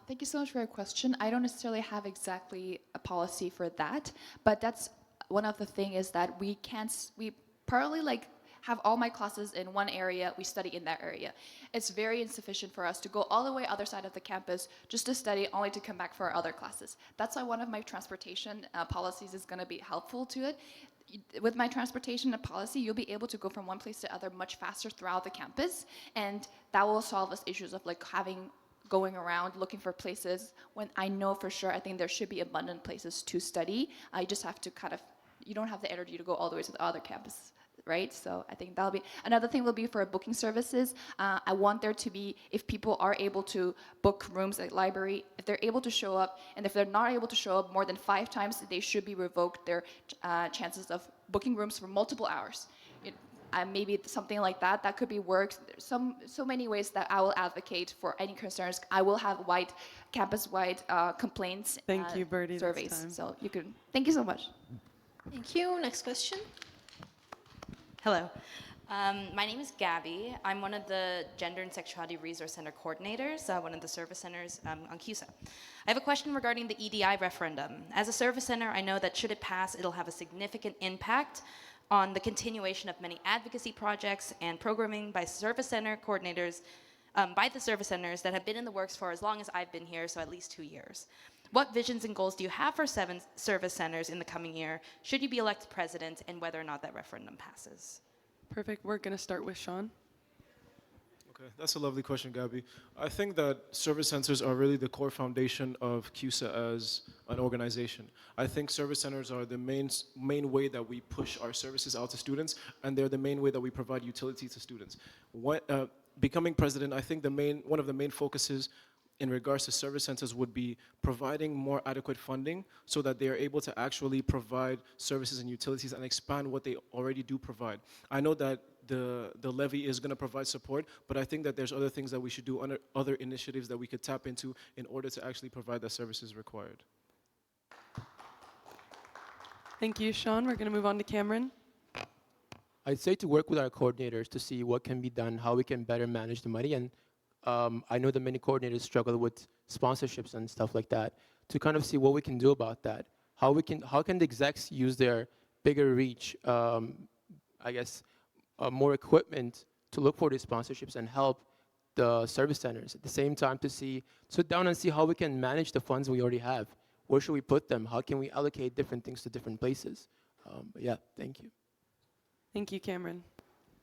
[SPEAKER 4] Thank you so much for your question. I don't necessarily have exactly a policy for that, but that's one of the things is that we partly have all my classes in one area, we study in that area. It's very insufficient for us to go all the way other side of the campus just to study, only to come back for our other classes. That's why one of my transportation policies is going to be helpful to it. With my transportation policy, you'll be able to go from one place to other much faster throughout the campus, and that will solve us issues of going around looking for places when I know for sure I think there should be abundant places to study. I just have to you don't have the energy to go all the way to the other campus. Right? So I think that'll be another thing will be for booking services. I want there to be, if people are able to book rooms at library, if they're able to show up, and if they're not able to show up more than 5 times, they should be revoked their chances of booking rooms for multiple hours. Maybe something like that could be worked. There's so many ways that I will advocate for any concerns. I will have campus-wide complaints.
[SPEAKER 7] Thank you, Birdie.
[SPEAKER 4] Surveys. So you can. Thank you so much.
[SPEAKER 8] Thank you. Next question.
[SPEAKER 18] Hello. My name is Gabby. I'm one of the Gender and Sexuality Resource Center coordinators, one of the service centers on CUSA. I have a question regarding the EDI referendum. As a service center, I know that should it pass, it'll have a significant impact on the continuation of many advocacy projects and programming by service center coordinators, by the service centers that have been in the works for as long as I've been here, so at least 2 years. What visions and goals do you have for 7 service centers in the coming year, should you be elected president, and whether or not that referendum passes?
[SPEAKER 7] Perfect. We're going to start with Sean.
[SPEAKER 6] Okay, that's a lovely question, Gabby. I think that service centers are really the core foundation of CUSA as an organization. I think service centers are the main way that we push our services out to students, and they're the main way that we provide utility to students. Becoming president, I think one of the main focuses in regards to service centers would be providing more adequate funding so that they are able to actually provide services and utilities and expand what they already do provide. I know that the levy is going to provide support, but I think that there's other things that we should do, other initiatives that we could tap into in order to actually provide the services required.
[SPEAKER 7] Thank you, Sean. We're going to move on to Cameron.
[SPEAKER 1] I'd say to work with our coordinators to see what can be done, how we can better manage the money, and I know that many coordinators struggle with sponsorships and stuff like that, to kind of see what we can do about that. How can the execs use their bigger reach, more equipment to look for these sponsorships and help the service centers. At the same time, to sit down and see how we can manage the funds we already have. Where should we put them? How can we allocate different things to different places? But yeah, thank you.
[SPEAKER 7] Thank you, Cameron.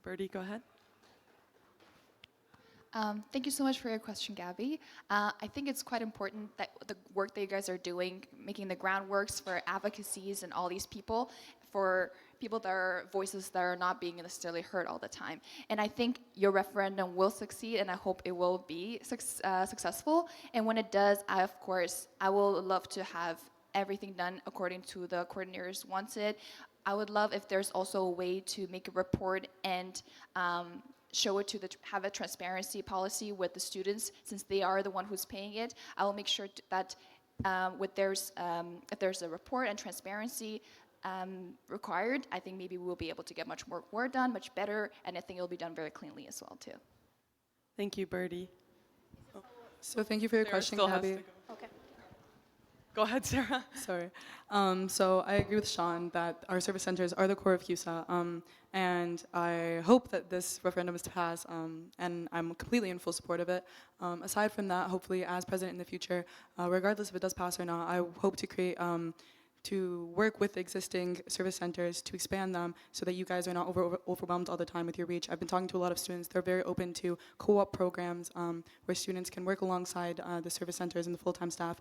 [SPEAKER 7] Birdie, go ahead.
[SPEAKER 4] Thank you so much for your question, Gabby. I think it's quite important that the work that you guys are doing, making the groundworks for advocacies and all these people, for people that are voices that are not being necessarily heard all the time. And I think your referendum will succeed, and I hope it will be successful. And when it does, I will love to have everything done according to the coordinators wants it. I would love if there's also a way to make a report and show it to have a transparency policy with the students, since they are the one who's paying it. I will make sure that if there's a report and transparency required, I think maybe we'll be able to get much more work done, much better, and I think it'll be done very cleanly as well too.
[SPEAKER 7] Thank you, Birdie.
[SPEAKER 5] So thank you for your
[SPEAKER 7] Sarah
[SPEAKER 5] question,
[SPEAKER 7] still has
[SPEAKER 5] Gabby.
[SPEAKER 7] to go.
[SPEAKER 4] Okay.
[SPEAKER 7] Go ahead, Sarah.
[SPEAKER 5] Sorry. So I agree with Sean that our service centers are the core of CUSA, and I hope that this referendum is to pass, and I'm completely in full support of it. Aside from that, hopefully as president in the future, regardless if it does pass or not, I hope to create to work with existing service centers to expand them so that you guys are not overwhelmed all the time with your reach. I've been talking to a lot of students. They're very open to co-op programs where students can work alongside the service centers and the full-time staff,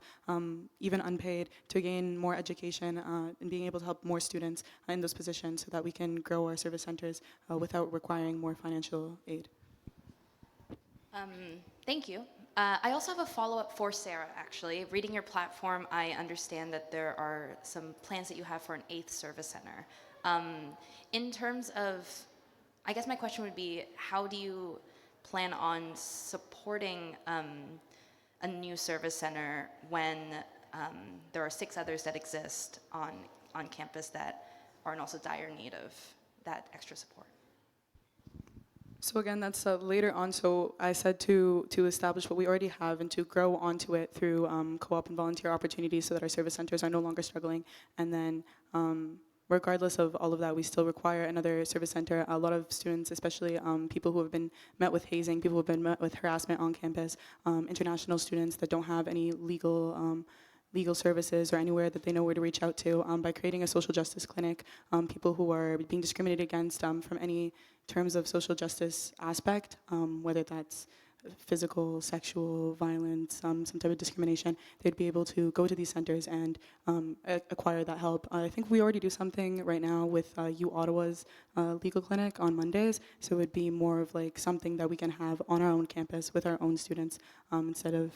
[SPEAKER 5] even unpaid, to gain more education and being able to help more students in those positions so that we can grow our service centers without requiring more financial aid.
[SPEAKER 18] Thank you. I also have a follow-up for Sarah, actually. Reading your platform, I understand that there are some plans that you have for an 8th service center. In terms of, I guess my question would be, how do you plan on supporting a new service center when there are 6 others that exist on campus that are in also dire need of that extra support?
[SPEAKER 5] So again, that's later on. So I said to establish what we already have and to grow onto it through co-op and volunteer opportunities so that our service centers are no longer struggling. And then regardless of all of that, we still require another service center. A lot of students, especially people who have been met with hazing, people who have been met with harassment on campus, international students that don't have any legal services or anywhere that they know where to reach out to, by creating a social justice clinic, people who are being discriminated against from any terms of social justice aspect, whether that's physical, sexual violence, some type of discrimination, they'd be able to go to these centers and acquire that help. I think we already do something right now with U Ottawa's legal clinic on Mondays, so it would be more of like something that we can have on our own campus with our own students instead of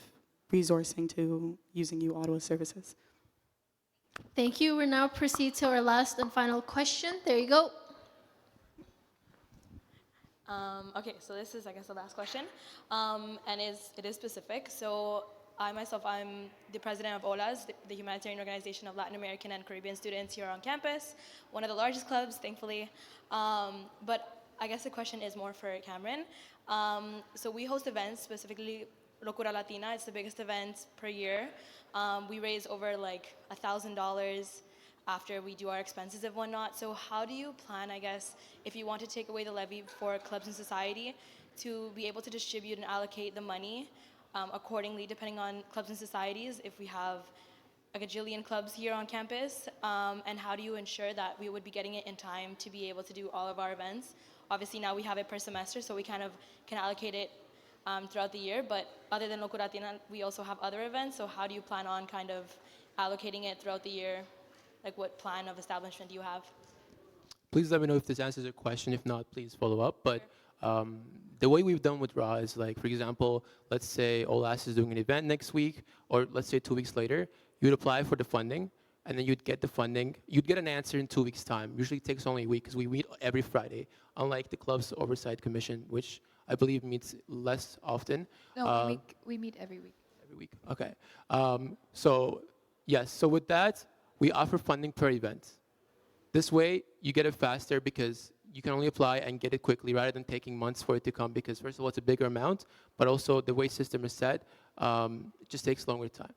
[SPEAKER 5] resourcing to using U Ottawa's services.
[SPEAKER 8] Thank you. We'll now proceed to our last and final question. There you go.
[SPEAKER 10] Okay, so this is, I guess, the last question, and it is specific. So I myself, I'm the president of OLAS, the Humanitarian Organization of Latin American and Caribbean Students here on campus, one of the largest clubs, thankfully. But I guess the question is more for Cameron. So we host events, specifically Locura Latina. It's the biggest event per year. We raise over like $1,000 after we do our expenses and whatnot. So how do you plan, I guess, if you want to take away the levy for clubs and society, to be able to distribute and allocate the money accordingly, depending on clubs and societies, if we have a gajillion clubs here on campus, and how do you ensure that we would be getting it in time to be able to do all of our events? Obviously now we have it per semester, so we kind of can allocate it throughout the year, but other than Locura Latina, we also have other events, so how do you plan on kind of allocating it throughout the year? Like, what plan of establishment do you have?
[SPEAKER 1] Please let me know if this answers your question. If not, please follow up. But the way we've done with RA is, like, for example, let's say OLAS is doing an event next week, or let's say 2 weeks later, you'd apply for the funding, and then you'd get the funding. You'd get an answer in 2 weeks' time. Usually it takes only a week because we meet every Friday, unlike the Club's Oversight Commission, which I believe meets less often.
[SPEAKER 4] No, we meet every week.
[SPEAKER 1] Every week, okay. So, yes, so with that, we offer funding per event. This way, you get it faster because you can only apply and get it quickly rather than taking months for it to come, because first of all, it's a bigger amount, but also the way system is set, it just takes longer time.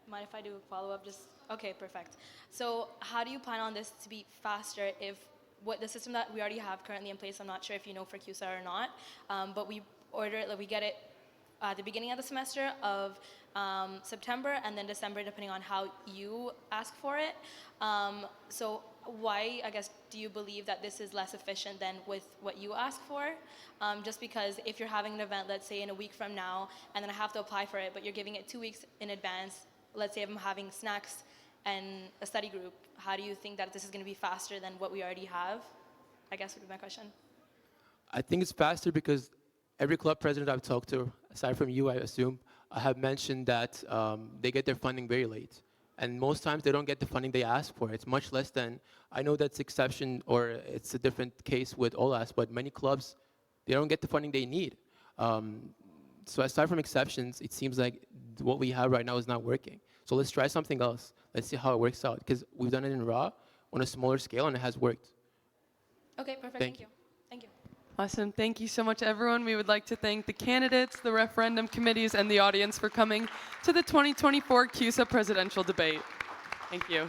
[SPEAKER 10] Mind if I do a follow-up? Okay, perfect. So how do you plan on this to be faster if what the system that we already have currently in place, I'm not sure if you know for CUSA or not, but we order it, like we get it at the beginning of the semester of September and then December, depending on how you ask for it. So why, I guess, do you believe that this is less efficient than with what you ask for? Just because if you're having an event, let's say in a week from now, and then I have to apply for it, but you're giving it 2 weeks in advance, let's say I'm having snacks and a study group, how do you think that this is going to be faster than what we already have? I guess would be my question.
[SPEAKER 1] I think it's faster because every club president I've talked to, aside from you, I assume, have mentioned that they get their funding very late. And most times they don't get the funding they ask for. It's much less than, I know that's exception or it's a different case with OLAS, but many clubs they don't get the funding they need. So aside from exceptions, it seems like what we have right now is not working. So let's try something else. Let's see how it works out, because we've done it in raw on a smaller scale and it has worked.
[SPEAKER 10] Okay, perfect.
[SPEAKER 1] Thank
[SPEAKER 10] Thank you. Thank you.
[SPEAKER 7] Awesome. Thank you so much, everyone. We would like to thank the candidates, the referendum committees, and the audience for coming to the 2024 CUSA presidential debate. Thank you.